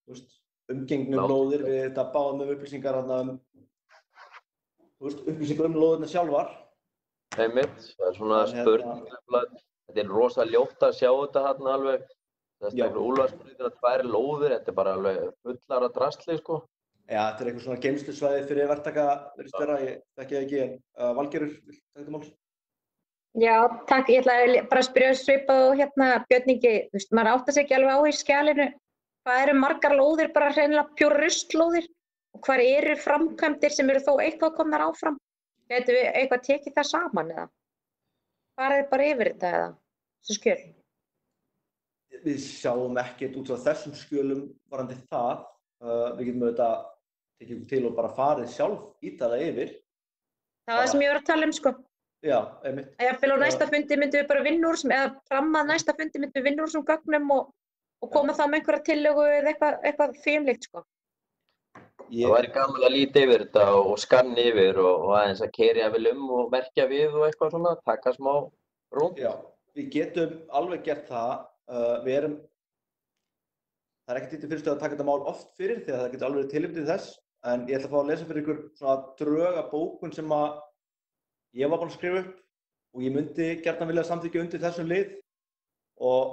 Þú veist, umgengnum lóðir, við þetta báðum upplýsingar hérna upplýsingar lóðirna sjálfar. Einmitt, það er svona spurning. Þetta er rosa ljótt að sjá þetta hérna alveg. Það er eitthvað úlfarsbreytir að tvær lóðir, þetta er bara alveg fullar af drasli, sko. Já, þetta er eitthvað svona geymslusvæði fyrir verktaka, virðist vera, ég þekki það ekki, en Valgerður, vill taka þetta máls? Já, takk. Ég ætla bara að spyrja svipað og hérna Björn Ingi, þú veist, maður áttar sig ekki alveg á í skjalinu. Hvað eru margar lóðir, bara hreinlega pure rustlóðir? Og hvar eru framkvæmdir sem eru þó eitthvað komnar áfram? Gætum við eitthvað tekið það saman eða? Farið bara yfir þetta eða? Þessu skjöl? Við sjáum ekkert út frá þessum skjölum varðandi það. Við getum auðvitað tekið okkur til og bara farið sjálf ítarlega yfir. Það var það sem ég var að tala um, sko. Já, einmitt. Jafnvel á næsta fundi myndum við bara vinna úr, eða fram að næsta fundi myndum við vinna úr þessum gögnum og koma þá með einhverja tillögu eða eitthvað þvíumlíkt, sko. Það væri gaman að líta yfir þetta og skanna yfir og aðeins að keyra jafnvel og merkja við og eitthvað svona, taka smá rúm. Já, við getum alveg gert það. Það er ekkert til fyrirstöðu að taka þetta mál oft fyrir því að það getur alveg tilefni til þess, en ég ætla að fá að lesa fyrir ykkur svona drög af bókun sem að ég var búinn að skrifa upp og ég myndi gjarnan vilja samþykkja undir þessum lið og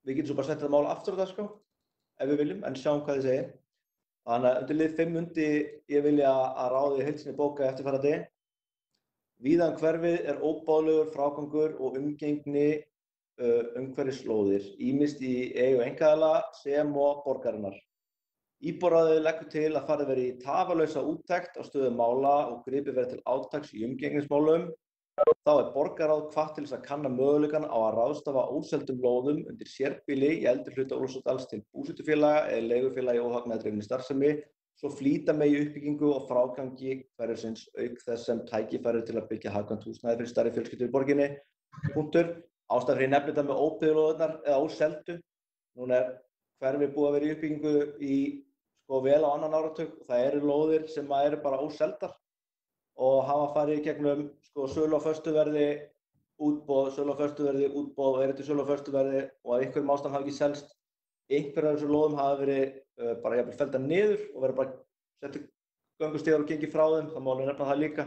við getum svo bara sett þetta mál aftur á dagskrá ef við viljum, en sjáum hvað þið segir. Þannig að undir lið 5 myndi ég vilja að ráði heilsinni bóka eftirfarandi. Víðan hverfið er óboðlegur frágangur og umgengni umhverfislóðir, ýmist í eigu einkaaðila sem og borgarinnar. Íbúaráðið leggur til að farið verið í tafarlausa úttekt á stöðu mála og gripið verið til átaks í umgengnismálum. Þá er borgarráð hvatt til þess að kanna möguleikann á að ráðstafa óseldum lóðum undir sérbýli í eldri hluta Ólafsdals til búsetufélaga eða leigufélagi óhagnaðardrifinni starfsemi, svo flýta megi uppbyggingu og frágangi hverfisins auk þess sem tækifæri til að byggja hagkvæmt húsnæði fyrir stærri fjölskyldur í borginni. Punktur. Ástæðan fyrir nefnir þetta með óbyggðulóðirnar eða óseldu. Núna er hverfið búið að vera í uppbyggingu í vel á annan áratug og það eru lóðir sem eru bara óseldar og hafa farið í gegnum sölu á föstu verði, útboð, sölu á föstu verði, útboð og eru til sölu á föstu verði og að einhverjum ástæðum hafi ekki selst. Einhverjar af þessum lóðum hafa verið bara jafnvel felldar niður og verið bara settir göngustígar og gengið frá þeim, það má alveg nefna það líka.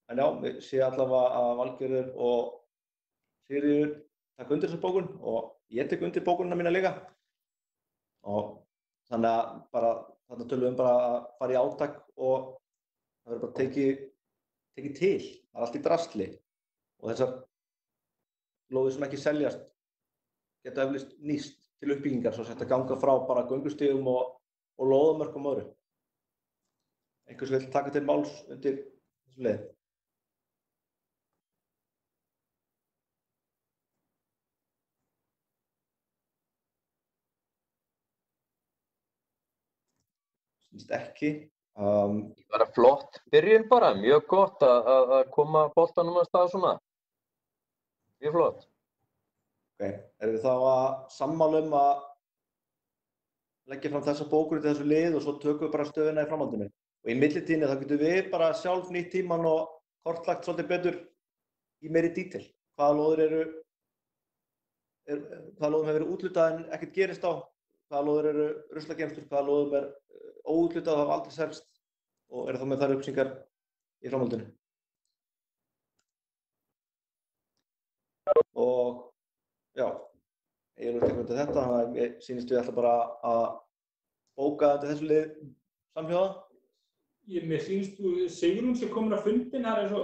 En já, við séum allavega að Valgerður og Sigríður taka undir þessa bókun og ég tek undir bókunina mína líka. Og þannig að bara, þarna tölum við bara að fara í átak og það verður bara tekið til. Það er allt í drasli og þessar lóðir sem ekki seljast geta eflaust nýst til uppbyggingar svo að ganga frá bara göngustígum og lóðamörkum öðru. Einhvers vill taka til máls undir þessu leið? finnst ekki. Bara flott byrjun bara, mjög gott að koma boltanum að stað svona. Mjög flott. Ok, erum við þá að sammála að leggja fram þessa bókur til þessu lið og svo tökum við bara stöðuna í framhaldinu. Og í millitíðinni þá getum við bara sjálf nýtt tímann og kortlagt svolítið betur í meiri dítil. Hvaða lóðum hefur verið úthlutað en ekkert gerist á, hvaða lóður eru ruslageymslur, hvaða lóðum óúthlutað og hafa aldrei selst og eru þá með þær upplýsingar í framhaldinu. Og já, ég er eitthvað til þetta, þannig að ég sýnist við ætla bara að bóka þetta þessu lið samhljóða. Mér sýnist þú Sigrún sem komin á fundin, það er svo,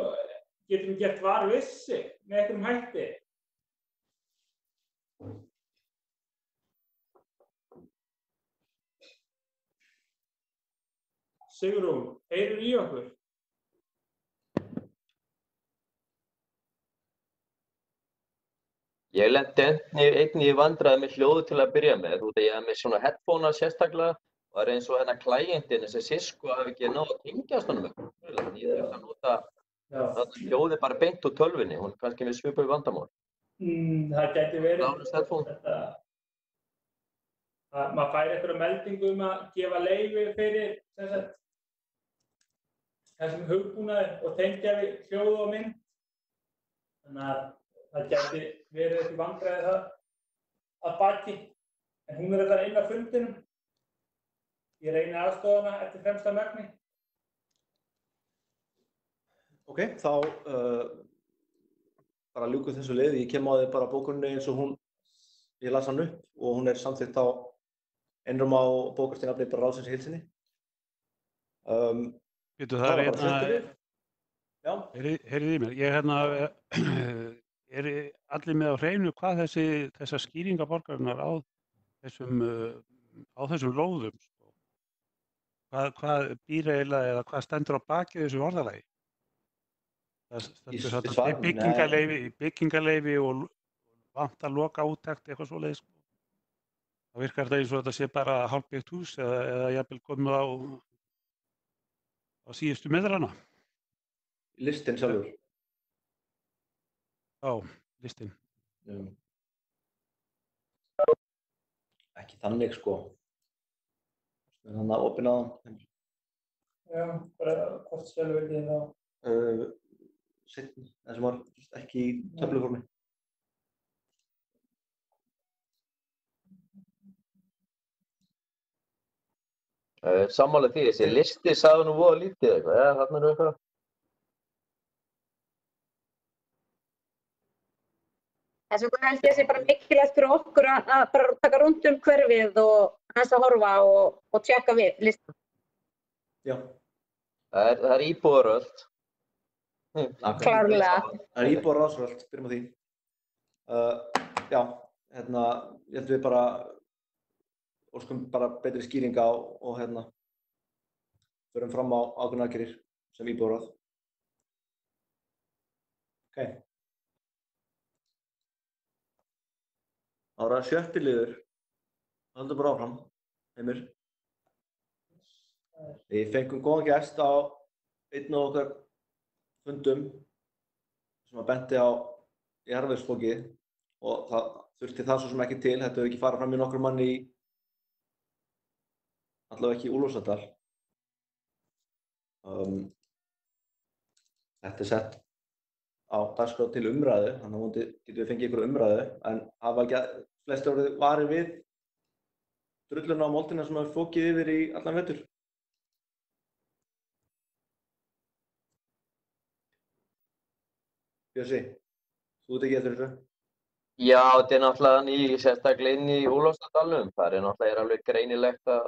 getur við gert var við sig með einhverjum hætti. Sigrún, heyrir í okkur? Ég lenti einnig í vandræði með hljóðu til að byrja með, þú veit ég er með svona headphonea sérstaklega og það er eins og hérna klæjentinn, þessi Cisco hafi ekki náð að tengjast honum eitthvað. Ég er að nota hljóði bara beint úr tölvunni, hún er kannski með svipuð vandamál. Það gæti verið headphone. Maður fær einhverja meldingu að gefa leyfi fyrir þessum hugbúnaði og tengja við hljóð og mynd. Þannig að það gæti verið eitthvað vandræði það að baki. En hún er þetta inn á fundinum. Ég reyni aðstofana eftir fremsta megni. Ok, þá bara ljúkum þessu lið. Ég kem á þig bara bókuninni eins og ég las hann upp og hún er samþykkt á einrum á bókarstíðnafni bara ráðsins í heilsinni. Það er heyrið í mér. Ég er allir með á hreinu hvað þessar skýringar borgarinnar á þessum lóðum. Hvað býr eiginlega eða hvað stendur á baki þessu orðalagi? Það stendur byggingarleyfi og vantar loka úttekt eitthvað svoleiðis. Það virkar þetta eins og þetta sé bara hálfbyggt hús eða jafnvel komið á síðustu metrana. Listinn sjálfur? Já, listinn. Ekki þannig sko. Þannig að opina það. Já, bara hvort sjálfur vildi þá? Seinni, það sem var ekki í töfluformi. Sammála því, þessi listi sagði nú voða lítið eitthvað, eða þarna er eitthvað? Þess vegna held ég að sé bara mikilvægt fyrir okkur að bara taka rúnd hverfið og hans að horfa og tjekka við listan. Já. Það er íbúðaröld. Klárlega. Það er íbúðarráðsröld, byrjum á því. Já, ég held við bara óskum bara betri skýring á og förum fram á ákveðnar aðgerðir sem íbúðarráð. Ok. Ára 7. liður. Það heldur bara áfram, Heimir. Við fengum góðan gest á einn af okkar fundum sem benti á jarðvegsflókið og það þurfti það svo sem ekki til. Þetta hefur ekki farið fram í nokkrum manni allavega ekki í Úlfarsárdal. Þetta er sett á dagskrá til umræðu, þannig að getum við fengið ykkur umræðu, en hafa ekki flestir orðið varir við drulluna á moldina sem hafa fokið yfir í allan vetur. Bjössi, þú ert ekki eftir þessu? Já, þetta er náttúrulega sérstaklega inn í Úlfarsárdalnum. Það er náttúrulega alveg greinilegt að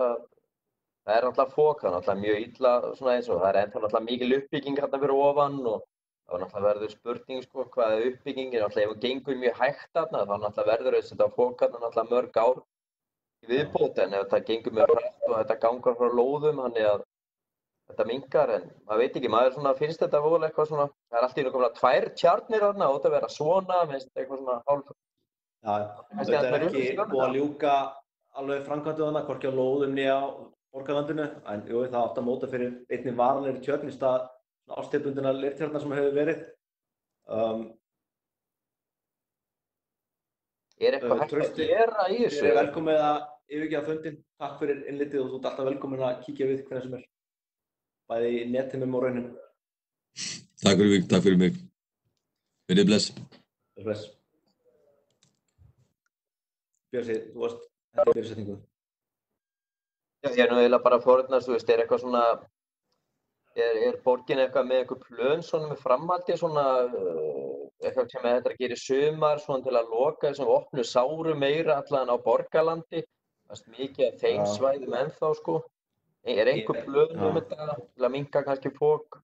það er náttúrulega fok, það er náttúrulega mjög illa svona eins og það er ennþá náttúrulega mikil uppbygging hérna fyrir ofan og þá náttúrulega verður spurning sko hvað er uppbyggingin, náttúrulega ef það gengur mjög hægt þarna þá náttúrulega verður þetta fok hérna náttúrulega mörg ár í viðbót en ef það gengur mjög hratt og þetta gangar frá lóðum þannig að þetta minnkar en maður veit ekki, maður svona finnst þetta voðalega eitthvað svona, það er allt í einu komin að 2 tjarnir þarna og þetta vera svona, minnst þetta eitthvað svona hálf. Já, þetta er ekki búið að ljúka alveg framkvæmdu þarna, hvorki á lóðum né á borgarlandinu, en jú, það átti að móta fyrir einni varanlegri tjörn í stað árstíðbundinna leirtjarna sem hefur verið. Eitthvað hægt að gera í þessu? Þið eru velkomin að yfirgefa fundinn. Takk fyrir innlitið og þú ert alltaf velkomin að kíkja við hvernig sem er. Bæði í netheimum og raunum. Takk fyrir mig. Verið bless. Bless. Björsi, þú varst þetta í byrjusetningu. Já, ég er nú eiginlega bara að forðnast, þú veist, eitthvað svona, borgin eitthvað með eitthvað plön svona með framhaldi, svona, eitthvað sem þetta að gera í sumar, svona til að loka þessum opnu sáru meira allan á borgarlandi, það er mikið af þeim svæðum ennþá, sko. Einhver plön þetta til að minnka kannski fólk?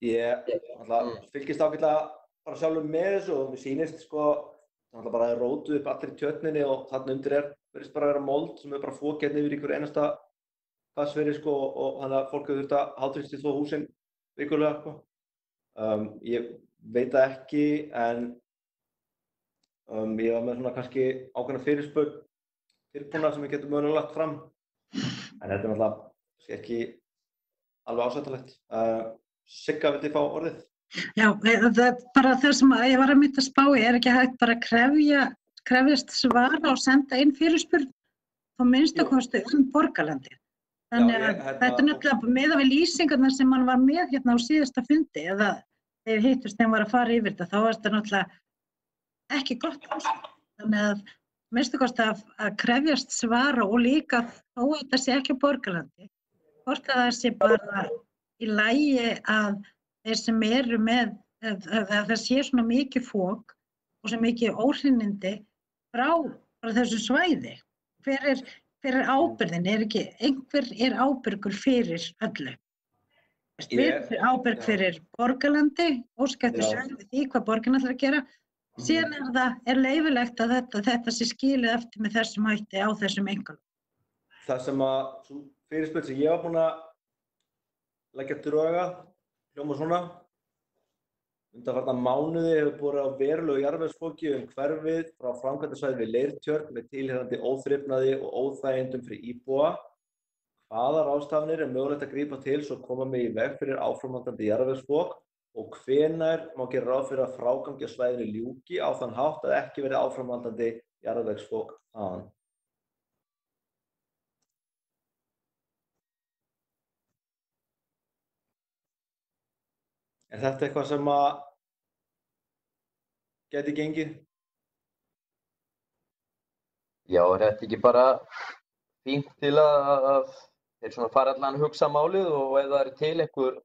Ég fylgist ágætlega bara sjálfur með þessu og mér sýnist, sko, það bara rótuð upp allir í tjörninni og þarna undir verðist bara að vera mold sem bara fokið yfir ykkur einasta hvassviðri, sko, og þannig að fólk hefur þurft að hátrýst í þó húsin vikulega, sko. Ég veit það ekki, en ég var með svona kannski ákveðna fyrirspurn tilbúna sem ég getur mögulega lagt fram, en þetta er náttúrulega ekki alveg ásættanlegt. Sigga, viltu fá orðið? Já, bara það sem ég var að mynda að spá í, ekki hægt bara að krefjast svara og senda inn fyrirspurn þá minnstu kosti borgarlandi. Þannig að þetta er náttúrulega miðað við lýsingarnar sem hann var með hérna á síðasta fundi, eða þegar hittust þeim var að fara yfir þetta, þá var þetta náttúrulega ekki gott ástand. Þannig að minnstu kosti að krefjast svara og líka þó að þetta sé ekki borgarlandi, hvort að það sé bara í lagi að þeir sem eru með, að það sé svona mikið fok og svo mikið óhreinindi frá þessu svæði. Hver er ábyrgðin? Ekki einhver ábyrgur fyrir öllu? Við ábyrg fyrir borgarlandi, óska eftir svör við því hvað borgin ætlar að gera. Síðan er leyfilegt að þetta sé skilið eftir með þessum hætti á þessum engalum. Það sem sú fyrirspurn sem ég var búin að leggja drög að hljóma svona. Undanfarna mánuði hefur borið á verulegu jarðvegsfoki hverfið frá framkvæmdasvæði við Leirtjörn með tilheyrandi óþrifnaði og óþægindum fyrir íbúa. Hvaða ráðstafanir er mögulegt að grípa til svo koma megi í veg fyrir áframhaldandi jarðvegsfok og hvenær má gera ráð fyrir að frágangi á svæðinu ljúki á þann hátt að ekki verði áframhaldandi jarðvegsfok þaðan? Er þetta eitthvað sem gæti gengið? Já, er þetta ekki bara fínt til að þeir svona fara allan að hugsa málið og ef það er til einhver,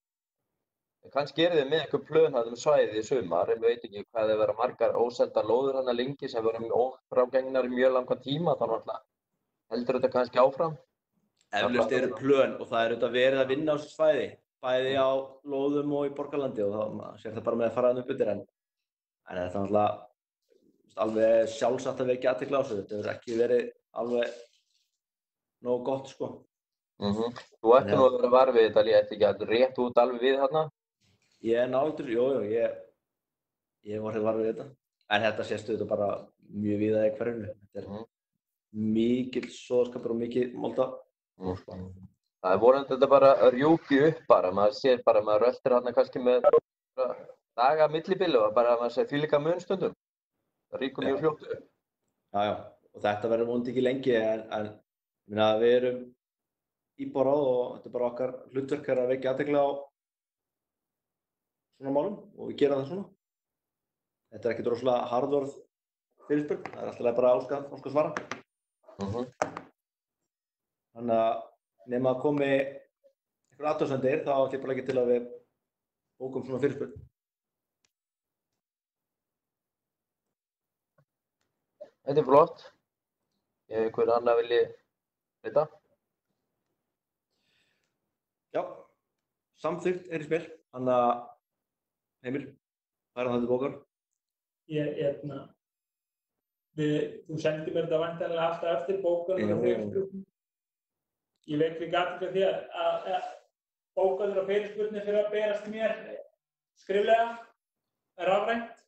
kannski þið með einhver plön þarna svæðið í sumar, en við veit ekki hvað það vera margar óseldar lóðir þarna lengi sem vera ófrágengnar í mjög langan tíma, þannig að heldur þetta kannski áfram? Eflaust eru plön og það er auðvitað verið að vinna á þessu svæði. Bæði á lóðum og í borgarlandi og þá sér það bara með að fara upp undir en þetta er náttúrulega alveg sjálfsagt að vekja athygli á þessu. Þetta hefur ekki verið alveg nógu gott, sko. Þú ætti nú að vera var við þetta, ég ætti ekki að rétt út alveg við þarna? Ég er náldur, ég var var við þetta. En þetta sést auðvitað bara mjög víða í hverfinu. Þetta er mikill soðskapur og mikið molda. Það er vonandi þetta bara að rjúki upp bara, maður sér bara, maður röltir þarna kannski með daga millibili og bara maður sér þvílíka munstundum. Það rýkur mjög fljótt upp. Já, og þetta verður vonandi ekki lengi en við erum íbúaráð og þetta er bara okkar hlutverk að vekja athygli á svona málum og við gerum það svona. Þetta er ekkert rosalega harðorð fyrirspurn, það er alltaf bara óskað svara. Þannig að nema að komi einhver athugasemdir, þá ætlum ég bara ekki til að við bókum svona fyrirspurn. Þetta er flott. Ef einhver annar vilji vita? Já, samþykkt er í spil. Þannig að Heimir, hvað er það til bókar? Þú sendir mér þetta væntanlega alltaf eftir bókarnar og fyrirspurnir. Ég veit líka athygli á því að bókarnar og fyrirspurnir fyrir að berast mér skriflega, rafrænt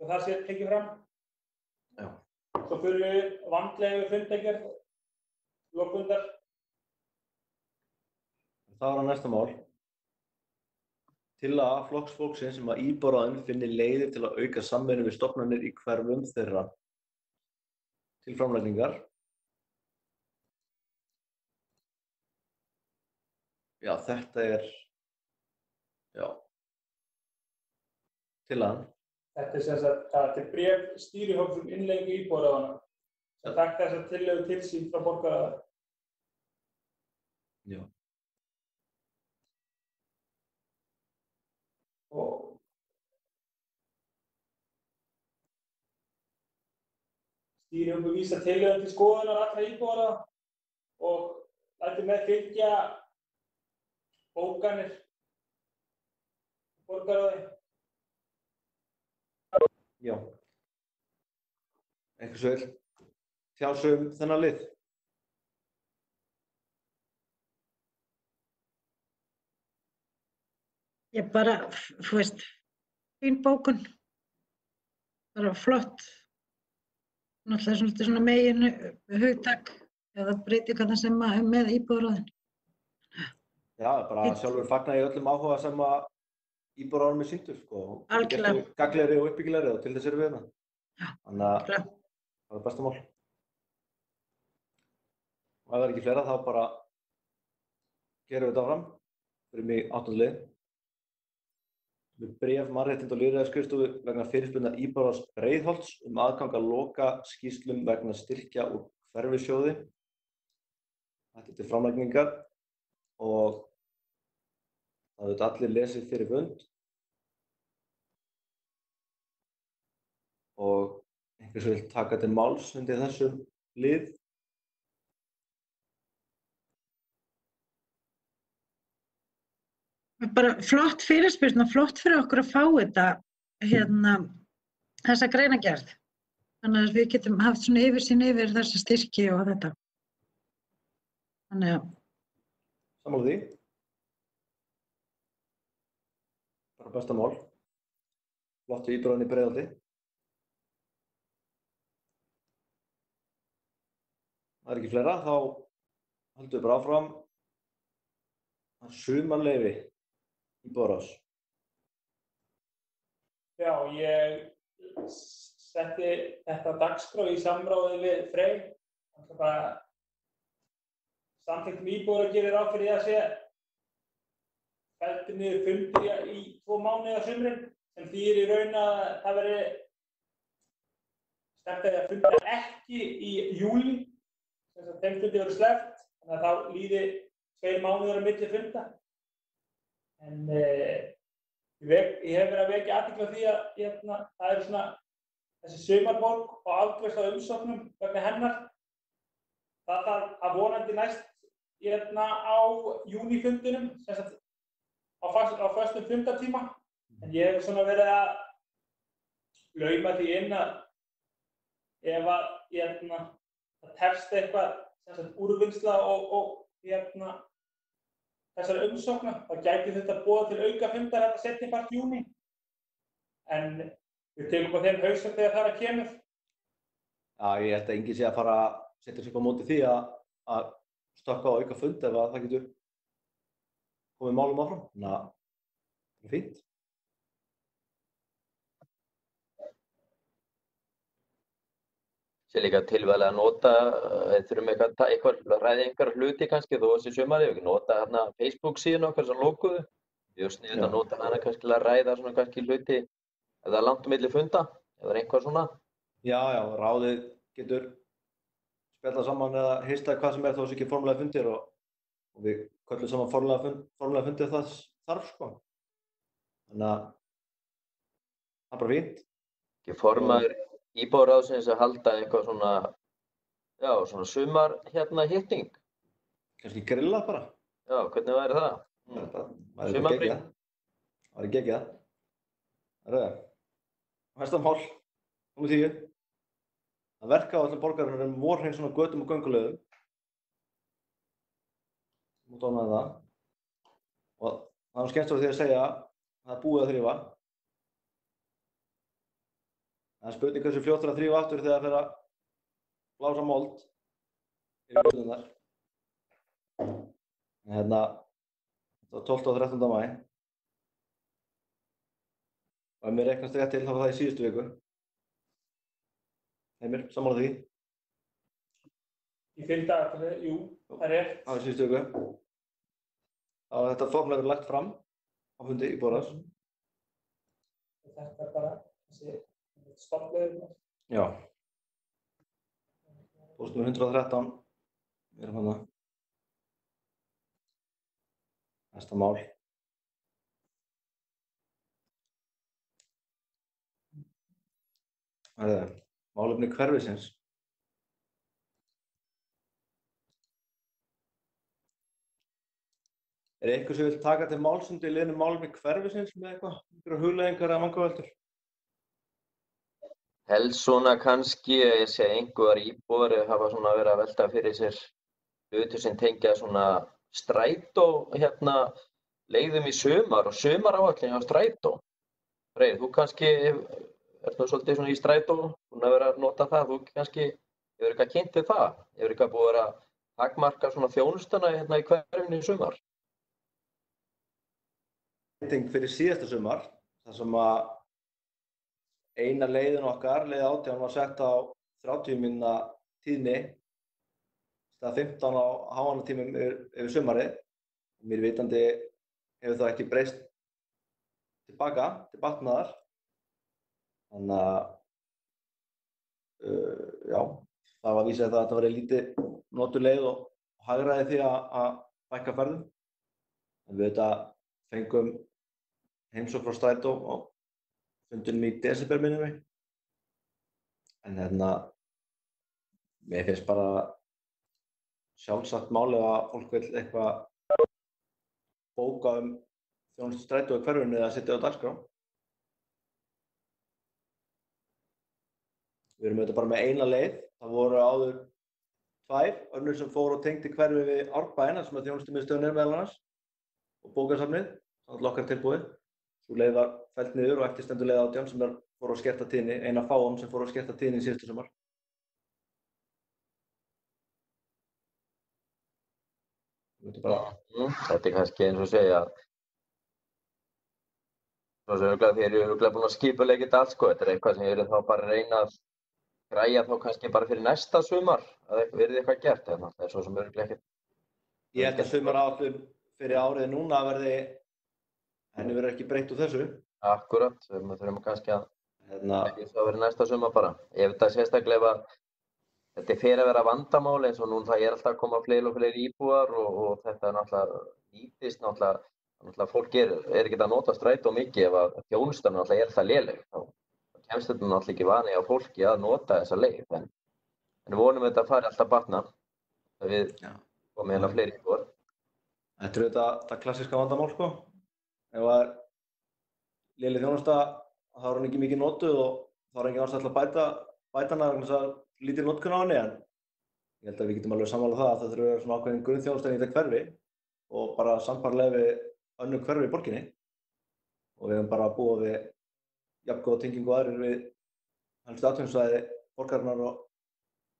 og það sé tekið fram. Já. Svo fyrir við vandlega við fundagerð, lokundar Það næsta mál. Tillaga Flokks fólksins að íbúaráðin finni leiðir til að auka samvinnu við stofnanir í hverfum þeirra. Til framlagningar. Já, þetta tillagan. Þetta sem sagt, þetta bréf stýrihóps innleiðingu íbúaráðanna sem fékk þessa tillögu til sín frá borgararáði. Já. Og stýrihópur vísar tillögum til skoðunar allra íbúaráða og lætur með fylgja bókanir borgararáði. Já. Einhvers vill tjá sig þennan lið? Ég bara, þú veist, fín bókun, bara flott, náttúrulega svona megin hugtak eða breytingarnar sem með íbúaráðin. Já, bara sjálfur fagna ég öllum áhuga sem að íbúaráðunum sýndur, sko. Algjörlega. Gagnlegri og uppbyggilegri og til þess erum við hérna. Já, þannig að það besta mál. Og ef það ekki fleira, þá bara gerum við þetta áfram. Fyrir mig 8. lið. Bréf Mannréttinda- og lýðræðisskrifstofu vegna fyrirspurnar íbúaráðs Breiðholts aðgang að loka skýrslum vegna styrkja úr hverfissjóði. Þetta til framlagningar og það hefur allir lesið fyrir fund og einhvers vill taka til máls undir þessum lið. Bara flott fyrirspurn og flott fyrir okkur að fá þetta, þessa greinargerð. Þannig að við getum haft svona yfirsýn yfir þessa styrki og þetta. Þannig að Sammála því. Bara besta mál. Flott íbúaráðin í Breiðholti. Það ekki fleira, þá höldum við bara áfram. Sumarleyfi íbúaráðs. Já, ég setti þetta á dagskrá í samráði við Frey. Það er bara samþykkt íbúar gerir ráð fyrir að sé felldir niður fundir í 2 mánuði á sumrin, sem þýðir í raun að það veri stefnt að funda ekki í júlí, þess að þeim fundi verður sleppt, þannig að þá líði 2 mánuðir á milli funda. En ég hef verið að vekja athygli á því að það eru svona þessi sumarborg og afgreiðsla á umsóknum vegna hennar. Það þarf að vonandi næst á júnífundinum, sem sagt á föstum fundartíma. En ég hef svona verið að lauma því inn að ef að það tefst eitthvað, sem sagt úrvinnsla og þessari umsókna, þá gæti þetta boða til aukafundar þetta seinni part júní. En við tekum á þeim hausum þegar það kemur. Já, ég held að enginn sé að fara að setja sig upp á móti því að stökkva á aukafund ef að það getur komið málum áfram. Þannig að það er fínt. Sé líka tilvæli að nota, þurfum eitthvað ræði einhverja hluti kannski þó þessi sumarið, ekki nota hérna Facebook síðan okkar sem lokuðu. Mjög sniðugt að nota hana kannski til að ræða svona kannski hluti ef það er langt á milli funda, ef það er eitthvað svona. Já, ráðið getur spjallað saman eða hýrslað hvað sem þó þessi ekki formulega fundir og við köllum saman formulega fundir það þarf, sko. Þannig að það er bara fínt. Ekki formaður íbúaráðsins að halda eitthvað svona, já, svona sumar hitting. Kannski grilla bara. Já, hvernig væri það? Sumarfrí. Það væri geggjað. Það er það. Næsta mál, númer 10. Að verka á öllum borgarinnar vorhreinsun á götum og gönguleiðum. Mútt ánægði það. Og það er skemmst frá því að segja að það er búið að þrífa. Það er spurning hversu fljótt er að þrífa aftur þegar það fer að blása mold yfir göturnar. Það var 12. og 13. maí. Og ef mér reiknast rétt til, þá var það í síðustu viku. Heimir, sammála því? Í 5 daga, jú, það er rétt. Það var í síðustu viku. Þá var þetta formlega verið lagt fram á fundi í Borðars. Þetta er bara þessi stofnlegur. Já. Póstnúmer 113. Við erum þarna. Næsta mál. Málefni hverfisins. Er einhver sem vil taka til máls undir liðnum málefni hverfisins með eitthvað? Einhverjar hugleiðingar eða vangaveltur? Helst svona kannski, ég sé einhverjar íbúar hafa svona verið að velta fyrir sér hlutir sem tengja svona strætó leiðum í sumar og sumaráætlun hjá strætó. Freyr, þú kannski ert nú svolítið svona í strætó, búin að vera að nota það, þú kannski hefur eitthvað kynnt við það, hefur eitthvað búið að vera að takmarka svona þjónustuna í hverfinu í sumar. Fyrir síðasta sumar, þar sem að eina leiðin okkar, leið 18, var sett á 30 mínútna tíðni, það 15 á háannatímum yfir sumarið. Mér vitandi hefur það ekki breyst tilbaka, til batnaðar. Þannig að, já, það var að vísa það að þetta væri lítið notuð leið og hagræði því að fækka ferðum. En við þetta fengum heimsókn frá strætó á fundinum í desember minnum mig. En mér finnst bara sjálfsagt málið að fólk vill eitthvað bóka þjónustu strætó í hverfinu eða setja á dagskrá. Við erum auðvitað bara með eina leið. Það voru áður 2, önnur sem fór og tengdi hverfi við Árbæinn, þar sem þjónustumiðstöðin meðal annars, og bókasafnið, það okkar tilbúið. Sú leið var felld niður og eftir stendur leið 18 sem fór að skerta tíðni, eina fáum sem fór að skerta tíðni í síðustu sumar. Þetta er kannski eins og segja, svo sem þið eru örugglega búin að skipuleggja þetta allt sko, þetta er eitthvað sem þið eru þá bara að reyna að græja þá kannski bara fyrir næsta sumar, að verði eitthvað gert, en það er svo sem örugglega ekkert. Ég held að sumaráætlun fyrir árið núna henni verður ekki breytt úr þessu. Akkúrat, við þurfum kannski að það verði næsta sumar bara. Ef þetta sérstaklega þetta fer að vera vandamál eins og núna það er alltaf að koma fleiri og fleiri íbúar og þetta er náttúrulega nýtist náttúrulega fólk er ekki að nota strætó mikið ef að þjónustan náttúrulega er það léleg. Þá kemst þetta náttúrulega ekki vani á fólki að nota þessa leið. En við vonum að þetta fari alltaf batna að við komum fleiri íbúar. Þetta er þetta klassíska vandamál sko. Ef það er léleg þjónusta þá er hún ekki mikið notuð og þá er engin ástæða til að bæta hana vegna þess að lítil notkun á henni, en ég held að við getum alveg sammála það að það þurfi að vera svona ákveðin grunnþjónusta í þetta hverfi og bara sambærilega við önnur hverfi í borginni og við höfum bara að búa við jafngóða tengingu og aðrir við helstu atvinnusvæði borgarinnar og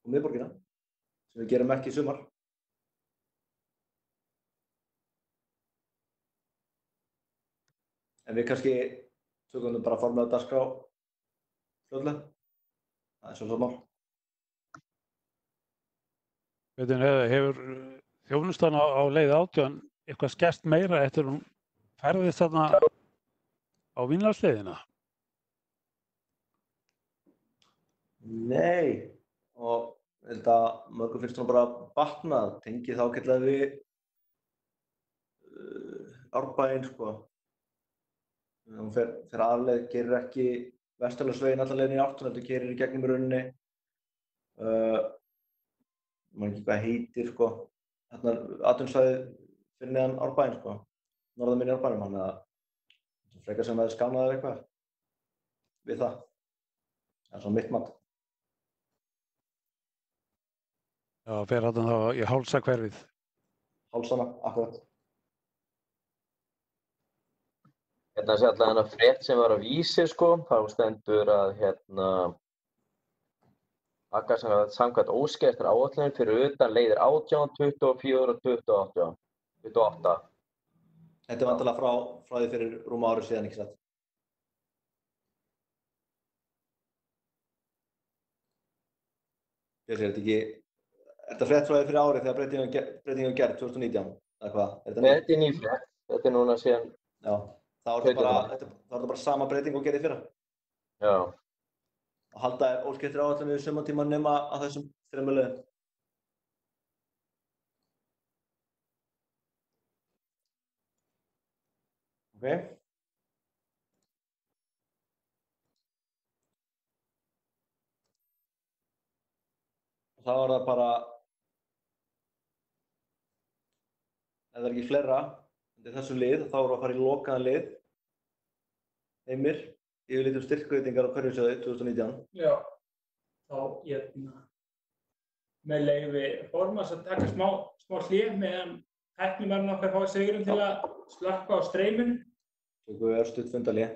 miðborgina sem við gerum ekki í sumar. En við kannski tökum bara formlega dagskrá fljótlega. Það er svolítið mál. Hefur þjónustan á leið 18 eitthvað skert meira eftir hún ferðist þarna á Vínlandsleiðina? Nei, og ég held að mörgum finnst hún bara batnað, tengi þá ágætlega við Árbæinn sko. Hún fer aðleið, gerir ekki Vesturlandsveginn alla leiðina í 18, heldur gerir í gegnum rauninni. Man ekki hvað heitir sko. Þarna atvinnusvæðið fyrir neðan Árbæinn sko. Norðan minni Árbænum, þannig að frekar sem það er skannaður eitthvað við það. Það er svona mitt mat. Já, fer þarna þá í Hálsahverfið. Hálsana, akkurat. Hérna sé allavega frétt sem var á Vísi sko, þá stendur að samkvæmt óskertri áætlun fyrir utan leiðir 18, 24 og 28. Þetta er vantarlega frá því fyrir rúma ári síðan, ekki satt? Er þetta frétt frá því fyrir ári þegar breytingin var gerð 2019? Eða hvað? Þetta er nýfrétt. Þetta er núna síðan... Já, þá er þetta bara sama breyting og gerði fyrra. Já. Og halda óskiptir áætlun við sumartíma nema að þessum 3 liðum. Ok. Og þá er það bara, ef það er ekki fleira undir þessu lið, þá erum við að fara í lokaðan lið. Heimir, yfirlit styrkveitingar á hverfisjóði 2019. Já, þá með leyfi formanns að taka smá hlé meðan tæknimaðurinn okkar fái sigurinn til að slökkva á streyminu. Tökum við örstutt fundarhlé.